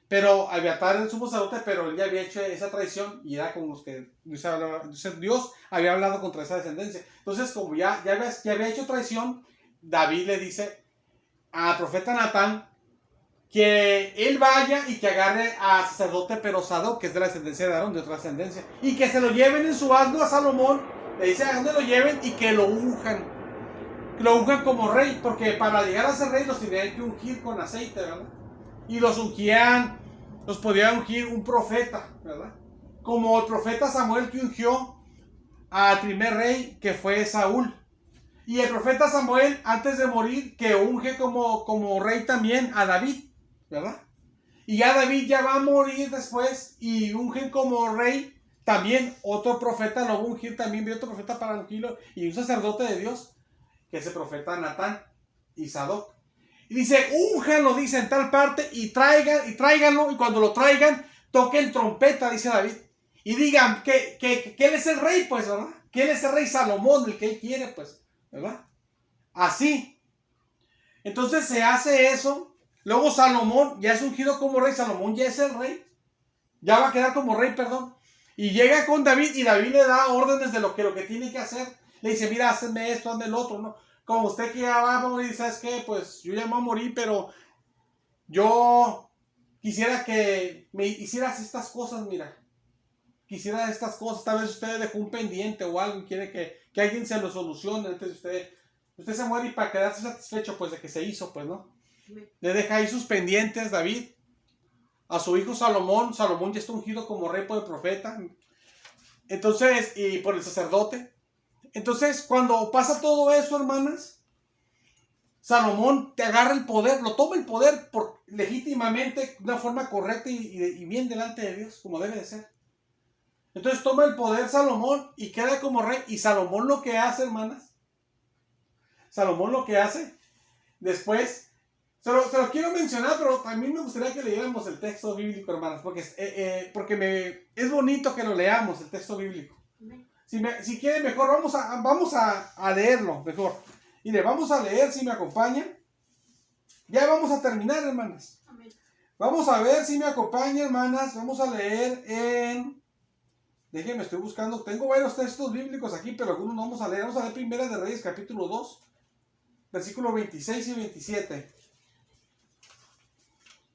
Pero Abiatar era el sumo sacerdote, pero él ya había hecho esa traición y era con los que Dios había hablado contra esa descendencia. Entonces, como ya había hecho traición, David le dice al profeta Natán que él vaya y que agarre a sacerdote pero Sadoc, que es de la descendencia de Aarón, de otra descendencia, y que se lo lleven en su asno a Salomón. Le dice a dónde lo lleven y que lo unjan. Que lo unjan como rey, porque para llegar a ser rey los tenían que ungir con aceite, ¿verdad? Y los podía ungir un profeta, ¿verdad? Como el profeta Samuel que ungió al primer rey, que fue Saúl. Y el profeta Samuel, antes de morir, que unge como rey también a David, ¿verdad? Y ya David ya va a morir después y ungen como rey también otro profeta, lo va a ungir también, otro profeta para ungirlo, y un sacerdote de Dios, que es el profeta Natán y Sadoc. Y dice, únjanlo, dice, en tal parte, y tráiganlo, y cuando lo traigan, toquen trompeta, dice David, y digan que él es el rey, pues, ¿verdad? Que él es el rey Salomón, el que él quiere, pues, ¿verdad? Así. Entonces se hace eso, luego Salomón ya es ungido como rey, Salomón ya es el rey, ya va a quedar como rey, perdón, y llega con David, y David le da órdenes de lo que tiene que hacer, le dice, mira, hazme esto, hazme el otro, ¿no? Como usted que ya va a morir, ¿sabes qué? Pues yo ya me voy a morir, pero yo quisiera que me hicieras estas cosas, mira. Quisiera estas cosas. Tal vez usted dejó un pendiente o algo y quiere que alguien se lo solucione antes de usted se muere, y para quedarse satisfecho, pues, de que se hizo, pues, ¿no? Le deja ahí sus pendientes, David, a su hijo Salomón. Salomón ya está ungido como rey por el profeta. Entonces, y por el sacerdote. Entonces, cuando pasa todo eso, hermanas, Salomón te agarra el poder, lo toma el poder legítimamente, de una forma correcta y bien delante de Dios, como debe de ser. Entonces toma el poder Salomón y queda como rey. Y Salomón lo que hace, hermanas, después, se lo quiero mencionar, pero también me gustaría que leyéramos el texto bíblico, hermanas, porque es bonito que lo leamos, el texto bíblico. Si quieren mejor, vamos a leerlo mejor. Mire, vamos a leer, si me acompañan. Ya vamos a terminar, hermanas. Amén. Vamos a ver si me acompañan, hermanas. Vamos a leer en... Déjenme, estoy buscando. Tengo varios textos bíblicos aquí, pero algunos no vamos a leer. Vamos a leer Primera de Reyes, capítulo 2, versículos 26 y 27.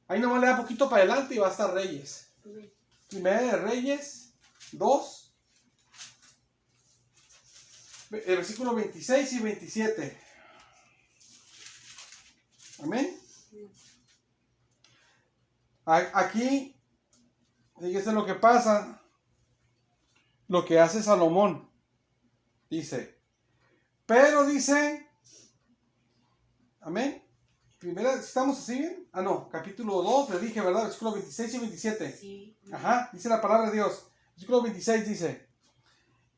Ahí nomás le da poquito para adelante y va a estar Reyes. Amén. Primera de Reyes 2, el versículo 26 y 27. Amén. Aquí, fíjense lo que pasa, lo que hace Salomón. Dice, pero dice, amén. Primera, ¿estamos así bien? Ah, no, capítulo 2, le dije, ¿verdad? Versículo 26 y 27. Sí. Ajá, dice la palabra de Dios. Versículo 26 dice,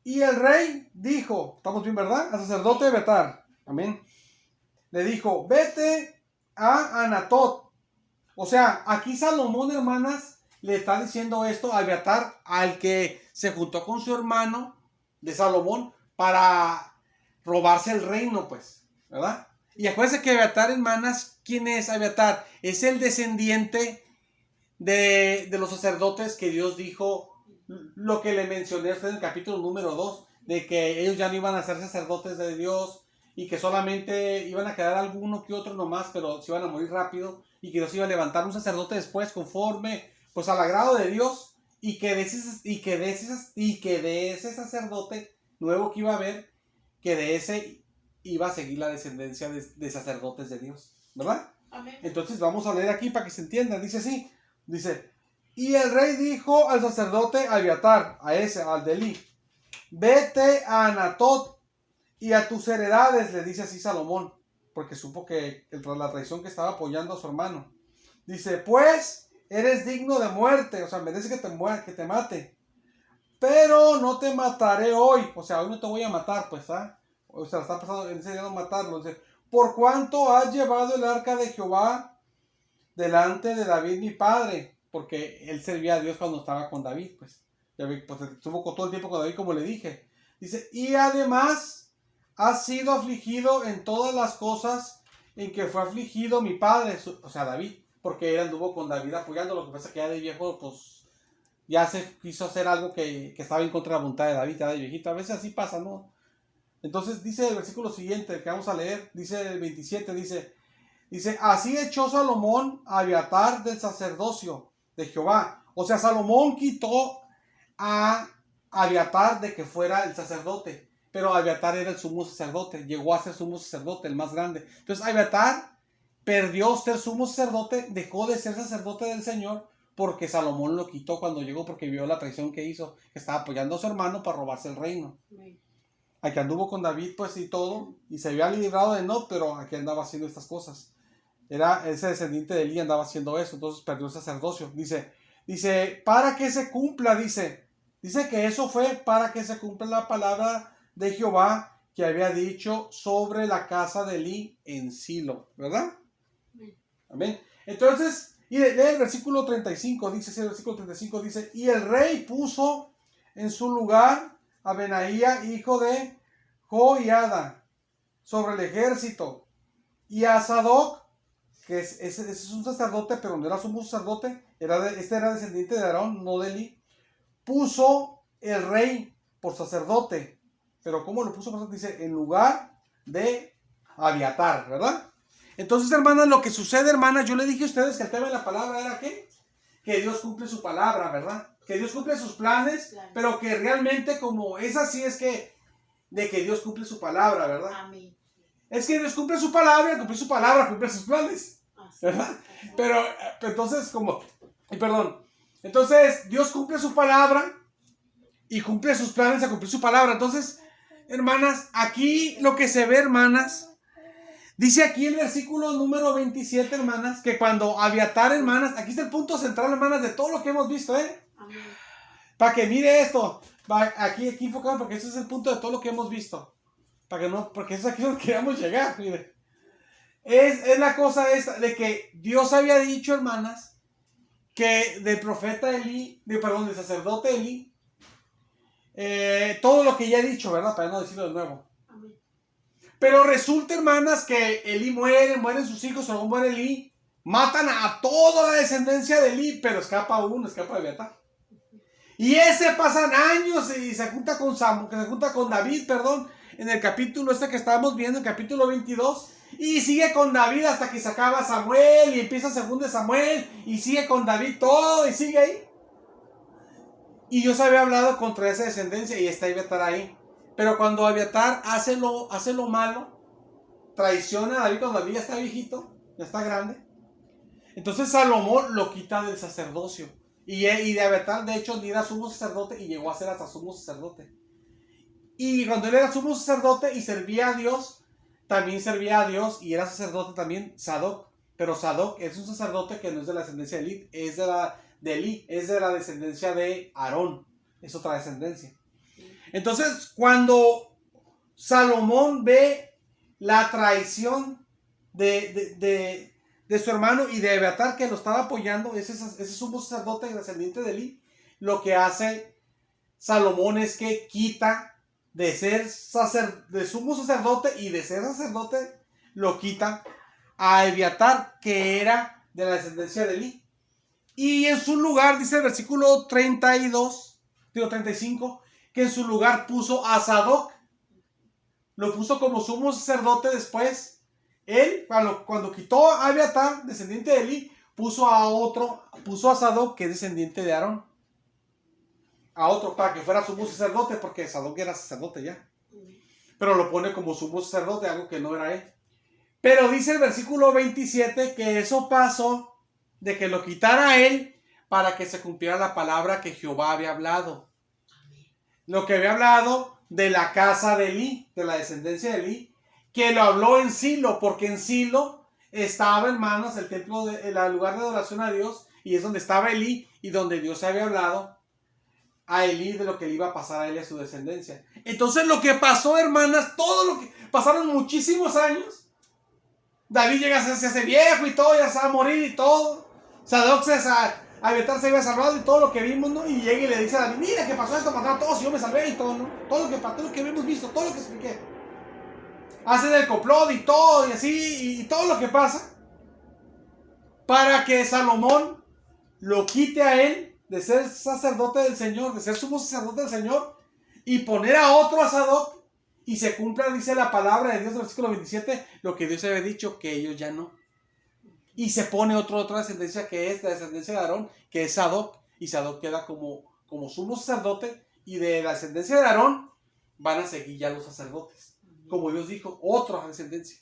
y el rey dijo, ¿estamos bien, verdad? Al sacerdote Abiatar, amén. Le dijo, vete a Anatot. O sea, aquí Salomón, hermanas, le está diciendo esto a Abiatar, al que se juntó con su hermano de Salomón para robarse el reino, pues, ¿verdad? Y acuérdense que Abiatar, hermanas, ¿quién es Abiatar? Es el descendiente de los sacerdotes que Dios dijo, lo que le mencioné a usted en el capítulo número 2, de que ellos ya no iban a ser sacerdotes de Dios y que solamente iban a quedar alguno que otro nomás, pero se iban a morir rápido y que Dios iba a levantar un sacerdote después conforme pues al agrado de Dios y que de ese sacerdote nuevo que iba a haber, que de ese iba a seguir la descendencia de sacerdotes de Dios, ¿verdad? Amén. Entonces vamos a leer aquí para que se entienda. Dice así, dice, y el rey dijo al sacerdote Abiatar, al de Elí, vete a Anatot y a tus heredades, le dice así Salomón, porque supo que la traición que estaba apoyando a su hermano. Dice, pues eres digno de muerte, o sea, merece que te mate, pero no te mataré hoy, o sea, hoy no te voy a matar, pues, ¿ah? O sea, está pasando en ese día no matarlo. Dice, por cuanto has llevado el arca de Jehová delante de David mi padre, porque él servía a Dios cuando estaba con David, pues, pues estuvo todo el tiempo con David, como le dije. Dice, y además has sido afligido en todas las cosas en que fue afligido mi padre, o sea, David, porque él anduvo con David apoyando. Lo que pasa es que ya de viejo, pues, ya se quiso hacer algo que estaba en contra de la voluntad de David, ya de viejito. A veces así pasa, ¿no? Entonces dice el versículo siguiente que vamos a leer, dice el 27, dice, así echó Salomón a Abiatar del sacerdocio de Jehová. O sea, Salomón quitó a Abiatar de que fuera el sacerdote, pero Abiatar era el sumo sacerdote, llegó a ser sumo sacerdote, el más grande. Entonces Abiatar perdió ser sumo sacerdote, dejó de ser sacerdote del Señor, porque Salomón lo quitó cuando llegó, porque vio la traición que hizo, que estaba apoyando a su hermano para robarse el reino. Amén. Aquí anduvo con David, pues, y todo, y se había librado de no, pero aquí andaba haciendo estas cosas. Era ese descendiente de Elí, andaba haciendo eso, entonces perdió el sacerdocio. Dice, para que se cumpla, dice que eso fue para que se cumpla la palabra de Jehová que había dicho sobre la casa de Elí en Silo, ¿verdad? Amén. Entonces, y lee el versículo 35, dice, y el rey puso en su lugar a Benaía, hijo de Joiada, sobre el ejército, y a Sadoc, que es un sacerdote, pero no era sumo sacerdote, era descendiente de Aarón, no de Elí, puso el rey por sacerdote. Pero ¿cómo lo puso por sacerdote? Dice, en lugar de Abiatar, ¿verdad? Entonces, hermanas, lo que sucede, hermanas, yo le dije a ustedes que el tema de la palabra era ¿qué? Que Dios cumple su palabra, ¿verdad? Que Dios cumple sus planes, claro, pero que realmente como es así, es que de que Dios cumple su palabra, ¿verdad? Amén. Es que Dios cumple su palabra, y al cumplir su palabra, cumple sus planes, ¿verdad? Pero entonces, entonces Dios cumple su palabra y cumple sus planes a cumplir su palabra. Entonces, hermanas, aquí lo que se ve, hermanas, dice aquí el versículo número 27, hermanas, que cuando Abiatar, hermanas, aquí está el punto central, hermanas, de todo lo que hemos visto, Amén. Para que mire esto, aquí enfocado, porque ese es el punto de todo lo que hemos visto. Porque eso es aquí donde queríamos llegar, mire. Es la cosa esta, de que Dios había dicho, hermanas, que del profeta Elí, del sacerdote Elí, todo lo que ya he dicho, ¿verdad? Para no decirlo de nuevo. Amén. Pero resulta, hermanas, que Elí mueren sus hijos, Salomón muere Elí, matan a toda la descendencia de Elí, pero escapa uno, escapa Abiatar. Y ese pasan años y se junta con David, en el capítulo que estábamos viendo, el capítulo 22, y sigue con David hasta que se acaba Samuel y empieza segundo de Samuel y sigue con David todo y sigue ahí. Y Dios había hablado contra esa descendencia y está Abiatar ahí. Pero cuando Abiatar hace lo malo, traiciona a David cuando David ya está viejito, ya está grande. Entonces Salomón lo quita del sacerdocio. Y de Abiatar, de hecho, ni era sumo sacerdote y llegó a ser hasta sumo sacerdote. Y cuando él era sumo sacerdote y servía a Dios, también servía a Dios y era sacerdote también Sadoc. Pero Sadoc es un sacerdote que no es de la descendencia de Elí, es de Elí, es de la descendencia de Aarón. Es otra descendencia. Entonces, cuando Salomón ve la traición de su hermano y de Abiatar, que lo estaba apoyando, ese sumo sacerdote descendiente de Elí, lo que hace Salomón es que quita de ser de sumo sacerdote y de ser sacerdote, lo quita a Abiatar, que era de la descendencia de Elí. Y en su lugar, dice el versículo 35, que en su lugar puso a Sadoc. Lo puso como sumo sacerdote después. Él, cuando quitó a Abiatar, descendiente de Elí, puso a Sadoc, que es descendiente de Aarón. A otro para que fuera sumo sacerdote, porque Sadoc era sacerdote ya. Pero lo pone como sumo sacerdote, algo que no era él. Pero dice el versículo 27 que eso pasó de que lo quitara a él para que se cumpliera la palabra que Jehová había hablado. Lo que había hablado de la casa de Elí, de la descendencia de Elí, que lo habló en Silo, porque en Silo estaba, hermanos, el templo, el lugar de adoración a Dios, y es donde estaba Elí y donde Dios había hablado a Elí de lo que le iba a pasar a él y a su descendencia. Entonces lo que pasó, hermanas, pasaron muchísimos años. David llega a se hace viejo y todo, ya se va a morir y todo. Sadoc Abiatar se había salvado y todo lo que vimos, ¿no? Y llega y le dice a David, mira que pasó esto, mataron a todos y yo me salvé y todo, ¿no? Todo lo que hemos visto, todo lo que expliqué. Hacen el complot y todo y así, y todo lo que pasa, para que Salomón lo quite a él de ser sacerdote del Señor, de ser sumo sacerdote del Señor, y poner a otro a Sadoc, y se cumpla, dice la palabra de Dios, en el versículo 27, lo que Dios había dicho, que ellos ya no. Y se pone otra descendencia, que es la descendencia de Aarón, que es Sadoc, y Sadoc queda como sumo sacerdote, y de la descendencia de Aarón van a seguir ya los sacerdotes, como Dios dijo, otra descendencia.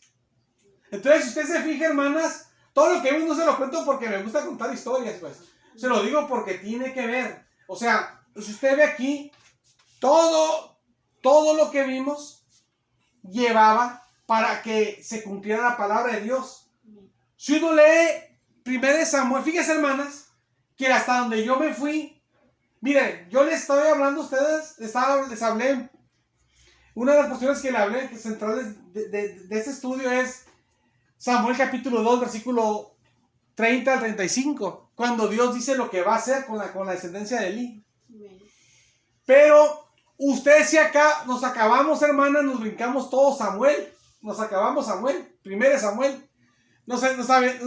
Entonces, si usted se fija, hermanas, todo lo que vimos no se lo cuento porque me gusta contar historias, pues. Se lo digo porque tiene que ver. O sea, si usted ve aquí, todo lo que vimos llevaba para que se cumpliera la palabra de Dios. Si uno lee 1 Samuel, fíjense, hermanas, que hasta donde yo me fui, miren, yo les estoy hablando a ustedes, les hablé, una de las cuestiones que le hablé, que centrales de este estudio es Samuel capítulo 2, versículo 30 al 35, cuando Dios dice lo que va a hacer con la descendencia de Elí. Pero ustedes si acá nos acabamos, hermanas, nos brincamos todo Samuel, nos acabamos Samuel, 1 Samuel, nos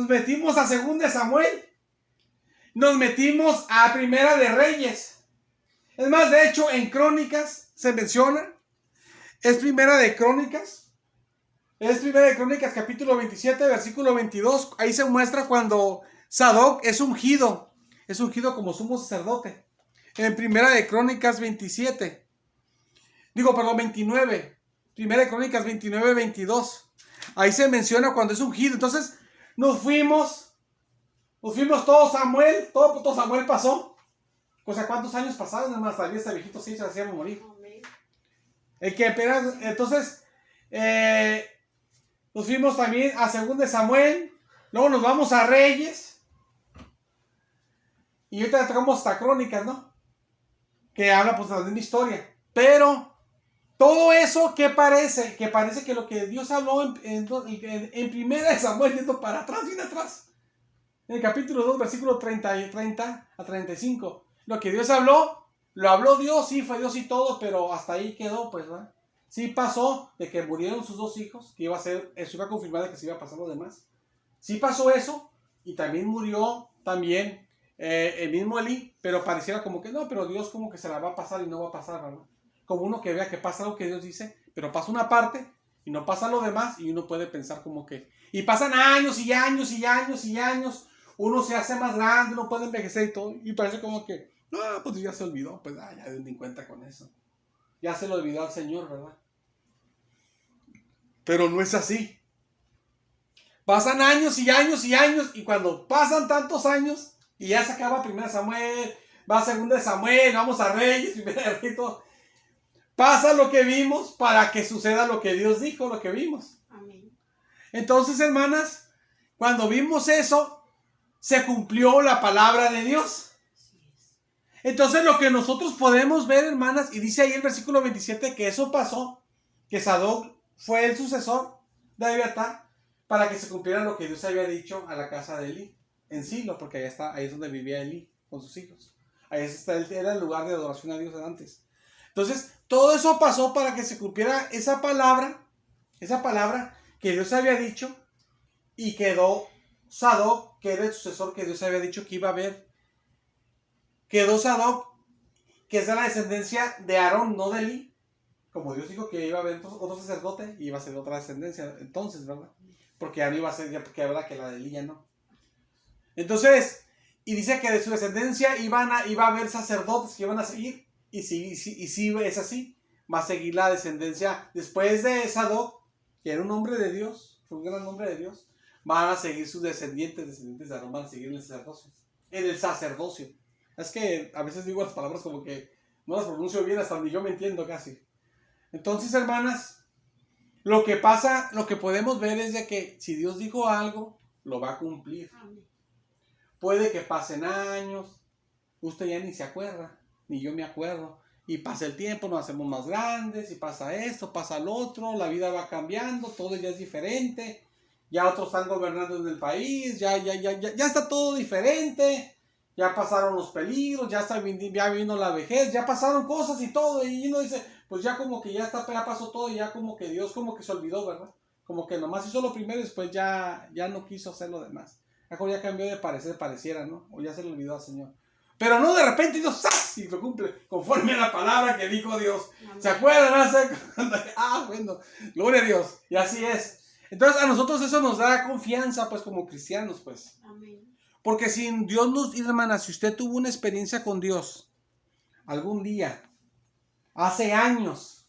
metimos a 2 Samuel, nos metimos a 1 de Reyes. Es más, de hecho, en Crónicas se menciona, es 1 de Crónicas, capítulo 27, versículo 22. Ahí se muestra cuando Sadoc es ungido como sumo sacerdote. En 1 de Crónicas 29. 1 de Crónicas 29, 22. Ahí se menciona cuando es ungido. Entonces, nos fuimos todo Samuel, todo Samuel pasó. O sea, ¿cuántos años pasaron? Además, todavía este viejito sí se hacía morir. Entonces, nos fuimos también a 2 Samuel. Luego nos vamos a Reyes. Y ahorita tocamos hasta Crónicas, ¿no? Que habla pues de la misma historia. Pero todo eso, ¿qué parece? Que parece que lo que Dios habló en 1 Samuel, yendo para atrás, bien atrás. En el capítulo 2, versículo 30 a 35. Lo que Dios habló Lo habló Dios, sí, fue Dios y todo, pero hasta ahí quedó, pues, ¿verdad? Sí pasó de que murieron sus 2 hijos, que iba a ser, eso iba a confirmar de que se iba a pasar lo demás. Sí pasó eso, y también murió también el mismo Elí, pero pareciera como que no, pero Dios como que se la va a pasar y no va a pasar, ¿verdad? Como uno que vea que pasa algo que Dios dice, pero pasa una parte y no pasa lo demás, y uno puede pensar como que... Y pasan años y años y años y años, uno se hace más grande, uno puede envejecer y todo, y parece como que, no, pues ya se olvidó, pues ya ni cuenta con eso. Ya se lo olvidó al Señor, ¿verdad? Pero no es así. Pasan años y años y años, y cuando pasan tantos años, y ya se acaba 1 Samuel, va a 2 Samuel, vamos a Reyes, 1 Reyes, todo. Pasa lo que vimos para que suceda lo que Dios dijo, lo que vimos. Amén. Entonces, hermanas, cuando vimos eso, se cumplió la palabra de Dios. Entonces, lo que nosotros podemos ver, hermanas, y dice ahí el versículo 27 que eso pasó, que Sadoc fue el sucesor de Abiatar, para que se cumpliera lo que Dios había dicho a la casa de Elí, en Silo, porque ahí es donde vivía Elí con sus hijos. Ahí era el lugar de adoración a Dios antes. Entonces, todo eso pasó para que se cumpliera esa palabra que Dios había dicho, y quedó Sadoc, que era el sucesor que Dios había dicho que iba a haber. Quedó Sadoc, que es de la descendencia de Aarón, no de Elí. Como Dios dijo que iba a haber otro sacerdote, y iba a ser otra descendencia, entonces, ¿verdad? Porque ya no iba a ser, ya porque habrá que la de Elí ya no. Entonces, y dice que de su descendencia iba a haber sacerdotes que iban a seguir, y si es así, va a seguir la descendencia después de Sadoc, que era un hombre de Dios, fue un gran hombre de Dios, van a seguir sus descendientes de Aarón, van a seguir en el sacerdocio. Es que a veces digo las palabras como que no las pronuncio bien, hasta ni yo me entiendo casi. Entonces, hermanas, lo que pasa, lo que podemos ver es de que si Dios dijo algo, lo va a cumplir. Puede que pasen años, usted ya ni se acuerda, ni yo me acuerdo, y pasa el tiempo, nos hacemos más grandes, y pasa esto, pasa lo otro, la vida va cambiando, todo ya es diferente, ya otros están gobernando en el país, ya está todo diferente, ya pasaron los peligros, ya vino la vejez, ya pasaron cosas y todo, y uno dice, pues ya como que ya pasó todo, y ya como que Dios como que se olvidó, ¿verdad? Como que nomás hizo lo primero y después ya no quiso hacer lo demás. Mejor ya cambió de parecer, pareciera, ¿no? O ya se le olvidó al Señor. Pero no de repente Dios ¡zas! Y lo cumple conforme a la palabra que dijo Dios. Amén. ¿Se acuerdan? Bueno, gloria a Dios. Y así es. Entonces a nosotros eso nos da confianza, pues, como cristianos, pues. Amén. Porque si Dios hermana, si usted tuvo una experiencia con Dios algún día, hace años,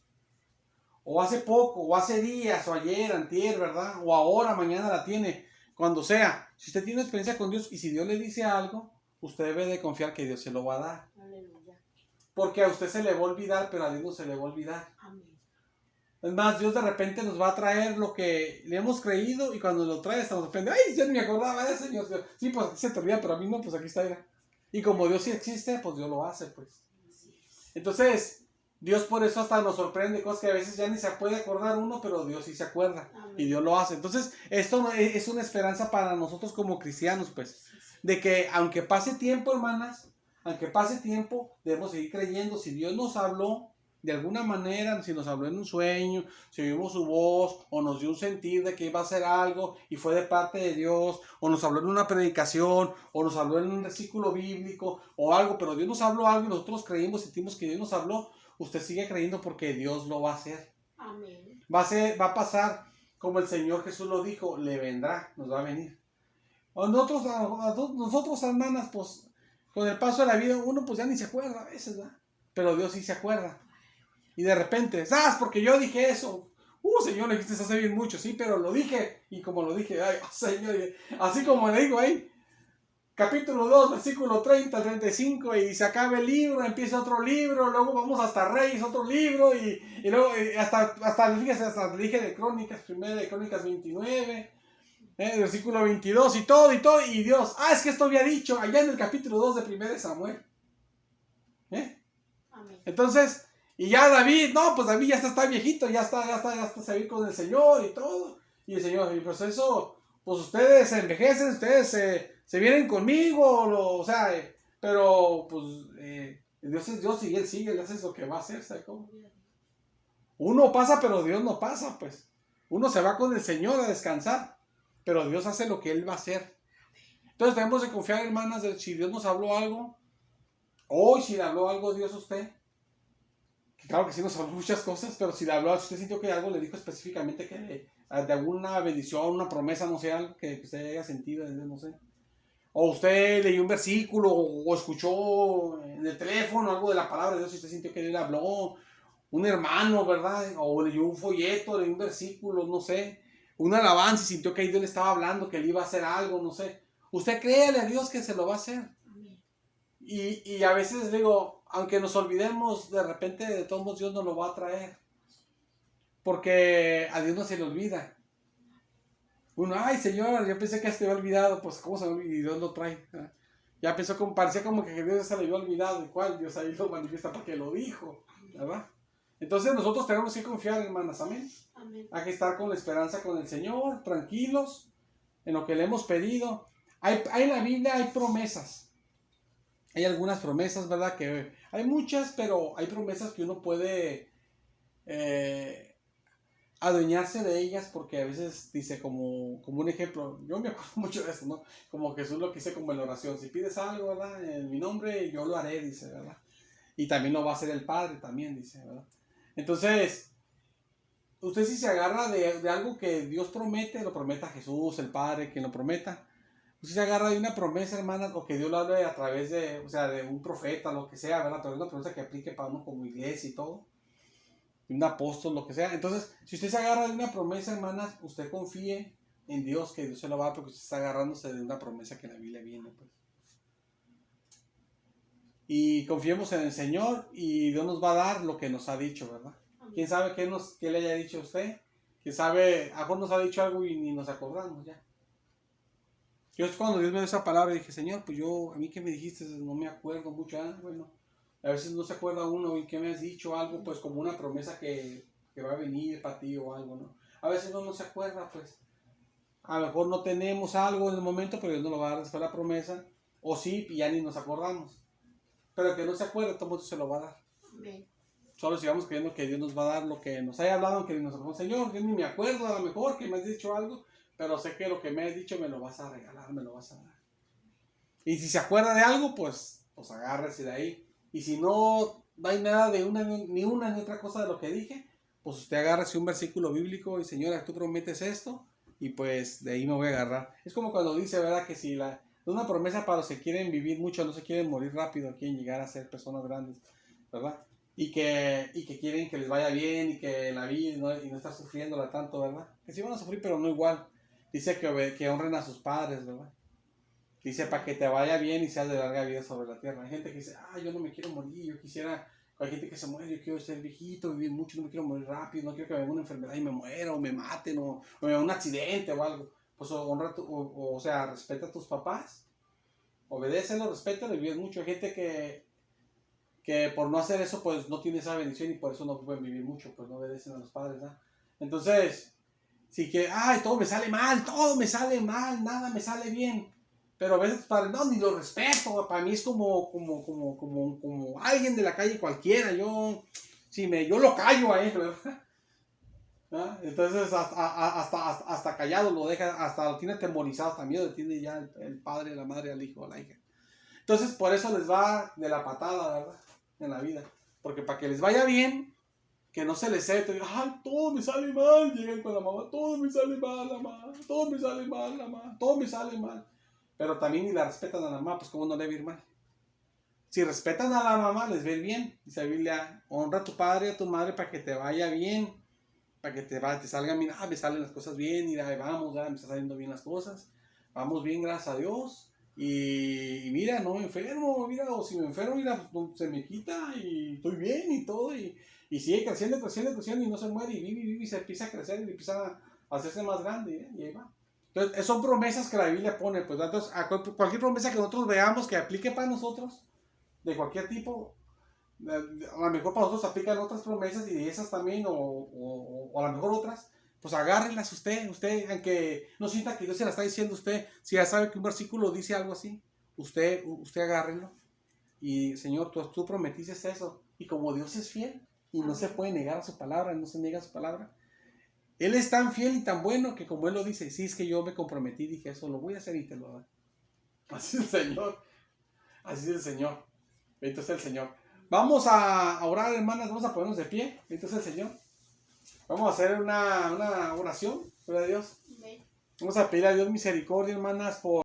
o hace poco, o hace días, o ayer, antier, ¿verdad? O ahora, mañana la tiene, cuando sea. Si usted tiene una experiencia con Dios y si Dios le dice algo, usted debe de confiar que Dios se lo va a dar. Aleluya. Porque a usted se le va a olvidar, pero a Dios no se le va a olvidar. Amén. Es más, Dios de repente nos va a traer lo que le hemos creído, y cuando lo trae estamos de repente, ¡ay! Ya ni me acordaba de Señor. Sí, pues se te olvida, pero a mí no, pues aquí está. Era. Y como Dios sí existe, pues Dios lo hace, pues. Entonces, Dios por eso hasta nos sorprende cosas que a veces ya ni se puede acordar uno, pero Dios sí se acuerda. Amén. Y Dios lo hace. Entonces, esto es una esperanza para nosotros como cristianos, pues. De que aunque pase tiempo, hermanas, aunque pase tiempo, debemos seguir creyendo. Si Dios nos habló de alguna manera, si nos habló en un sueño, si oímos su voz, o nos dio un sentir de que iba a hacer algo y fue de parte de Dios, o nos habló en una predicación, o nos habló en un versículo bíblico, o algo, pero Dios nos habló algo y nosotros creímos, sentimos que Dios nos habló, usted sigue creyendo porque Dios lo va a hacer. Amén. Va a pasar como el Señor Jesús lo dijo, le vendrá, nos va a venir. Nosotros, hermanas, pues, con el paso de la vida, uno pues ya ni se acuerda a veces, ¿verdad? Pero Dios sí se acuerda. Y de repente, ¡zas! Porque yo dije eso. Señor, le dijiste hace bien mucho, sí, pero lo dije. Y como lo dije, ay, Señor, así como le digo ahí, capítulo 2, versículo 30 al 35, y se acaba el libro, empieza otro libro, luego vamos hasta Reyes, otro libro, y luego fíjese, hasta le dije de Crónicas, primera de Crónicas 29, versículo 22, y todo, y Dios, es que esto había dicho allá en el capítulo 2 de primera de Samuel. Amén. Entonces, y ya David, pues David ya está viejito, ya está se va con el Señor y todo. Y el Señor, y pues eso, pues ustedes se envejecen, ustedes se vienen conmigo, pero pues Dios es Dios y Él sigue, Él hace lo que va a hacer, ¿sabe cómo? Uno pasa, pero Dios no pasa, pues. Uno se va con el Señor a descansar, pero Dios hace lo que Él va a hacer. Entonces debemos de confiar, hermanas, de si Dios nos habló algo, o si le habló algo Dios a usted, que claro que sí nos habló muchas cosas, pero si le habló, si usted sintió que algo le dijo específicamente que de alguna bendición, una promesa, no sé, algo que usted haya sentido, no sé. O usted leyó un versículo o escuchó en el teléfono algo de la palabra de Dios y usted sintió que Dios le habló, un hermano, ¿verdad? O leyó un folleto, leyó un versículo, no sé, una alabanza y sintió que Dios le estaba hablando, que le iba a hacer algo, no sé. Usted créale a Dios que se lo va a hacer. Y a veces digo, aunque nos olvidemos, de repente de todos modos Dios nos lo va a traer. Porque a Dios no se le olvida. Uno, ay Señor, yo pensé que se te había olvidado, pues ¿cómo se me olvidó? Y Dios lo trae. ¿Eh? Ya pensó como, parecía como que Dios se le había olvidado, y cuál Dios ahí lo manifiesta porque lo dijo, ¿verdad? Entonces nosotros tenemos que confiar, hermanas, amén. Amén. Hay que estar con la esperanza con el Señor, tranquilos, en lo que le hemos pedido. Hay en la Biblia hay promesas. Hay algunas promesas, ¿verdad? Que hay muchas, pero hay promesas que uno puede adueñarse de ellas, porque a veces dice como un ejemplo, yo me acuerdo mucho de eso, ¿no? Como Jesús lo que dice como en la oración, si pides algo, ¿verdad? En mi nombre, yo lo haré, dice, ¿verdad? Y también lo va a hacer el Padre, también, dice, ¿verdad? Entonces, usted si se agarra de algo que Dios promete, lo prometa Jesús, el Padre, quien lo prometa. Usted se agarra de una promesa, hermanas, o que Dios lo hable a través de, o sea, de un profeta, lo que sea, ¿verdad? Pero es una promesa que aplique para uno como iglesia y todo. Un apóstol, lo que sea. Entonces, si usted se agarra de una promesa, hermanas, usted confíe en Dios, que Dios se lo va a dar, porque usted está agarrándose de una promesa que en la Biblia viene, pues. Y confiemos en el Señor y Dios nos va a dar lo que nos ha dicho, ¿verdad? ¿Quién sabe qué le haya dicho a usted? ¿Quién sabe? A lo mejor nos ha dicho algo y ni nos acordamos ya. Yo cuando Dios me dio esa palabra dije, Señor, pues a mí que me dijiste, no me acuerdo mucho. Bueno, a veces no se acuerda uno y que me has dicho algo, pues como una promesa que va a venir para ti o algo, ¿no? A veces uno no se acuerda, pues. A lo mejor no tenemos algo en el momento, pero Dios nos lo va a dar después la promesa. O sí, y ya ni nos acordamos. Pero el que no se acuerde, todo mundo se lo va a dar. Amén. Solo sigamos creyendo que Dios nos va a dar lo que nos haya hablado, que nos acordamos. Señor, yo ni me acuerdo, a lo mejor que me has dicho algo, pero sé que lo que me has dicho me lo vas a regalar, me lo vas a dar. Y si se acuerda de algo, pues agárrese de ahí. Y si no hay nada de ni una ni otra cosa de lo que dije, pues usted agárrese un versículo bíblico y Señora, tú prometes esto, y pues de ahí me voy a agarrar. Es como cuando dice, ¿verdad? Que si una promesa para los que quieren vivir mucho, no se quieren morir rápido, quieren llegar a ser personas grandes, ¿verdad? Y que quieren que les vaya bien y que la vida y no estar sufriéndola tanto, ¿verdad? Que sí van a sufrir, pero no igual. Dice que honren a sus padres, ¿verdad? Dice, para que te vaya bien y seas de larga vida sobre la tierra. Hay gente que dice, yo no me quiero morir, yo quisiera, hay gente que se muere, yo quiero ser viejito, vivir mucho, no me quiero morir rápido, no quiero que me venga una enfermedad y me muera, o me maten, o me venga un accidente o algo. Pues honra, o sea, respeta a tus papás, obedécelos, respétalos y vives mucho. Hay gente que por no hacer eso, pues no tiene esa bendición y por eso no pueden vivir mucho, pues no obedecen a los padres, ¿no? Entonces, sí que, todo me sale mal, nada me sale bien. Pero a veces, padre, no, ni lo respeto, para mí es como alguien de la calle cualquiera, yo lo callo a él, ¿verdad? ¿Ah? Entonces hasta callado lo deja, hasta lo tiene atemorizado, hasta miedo tiene ya el padre, la madre, al hijo, a la hija. Entonces por eso les va de la patada, ¿verdad? En la vida, porque para que les vaya bien, que no se les sete, todo me sale mal, llegan con la mamá, todo me sale mal, mamá, todo me sale mal, mamá, todo me sale mal. Pero también ni la respetan a la mamá, pues cómo no le va a ir mal. Si respetan a la mamá, les va a ir bien. Dice la Biblia, honra a tu padre y a tu madre para que te vaya bien, para que te salgan bien, me salen las cosas bien, y vamos, me están saliendo bien las cosas, vamos bien, gracias a Dios. Y mira, no me enfermo, mira, o si me enfermo, mira, pues, se me quita y estoy bien y todo, y sigue creciendo y no se muere, y vive y se empieza a crecer y empieza a hacerse más grande, y ahí va. Entonces, son promesas que la Biblia pone, pues. Entonces, cualquier promesa que nosotros veamos que aplique para nosotros, de cualquier tipo, a lo mejor para nosotros aplican otras promesas y esas también, o a lo mejor otras, pues agárrenlas usted, aunque no sienta que Dios se la está diciendo usted, si ya sabe que un versículo dice algo así, usted agárrenlo, Y Señor, tú prometiste eso. Y como Dios es fiel y no se puede negar a su palabra, no se niega a su palabra. Él es tan fiel y tan bueno que como Él lo dice, sí, es que yo me comprometí, dije eso, lo voy a hacer y te lo doy. Así es el Señor. Así es el Señor. Bendito sea el Señor. Vamos a orar, hermanas, vamos a ponernos de pie. Bendito sea el Señor. Vamos a hacer una oración, gloria a Dios. Vamos a pedir a Dios misericordia, hermanas, por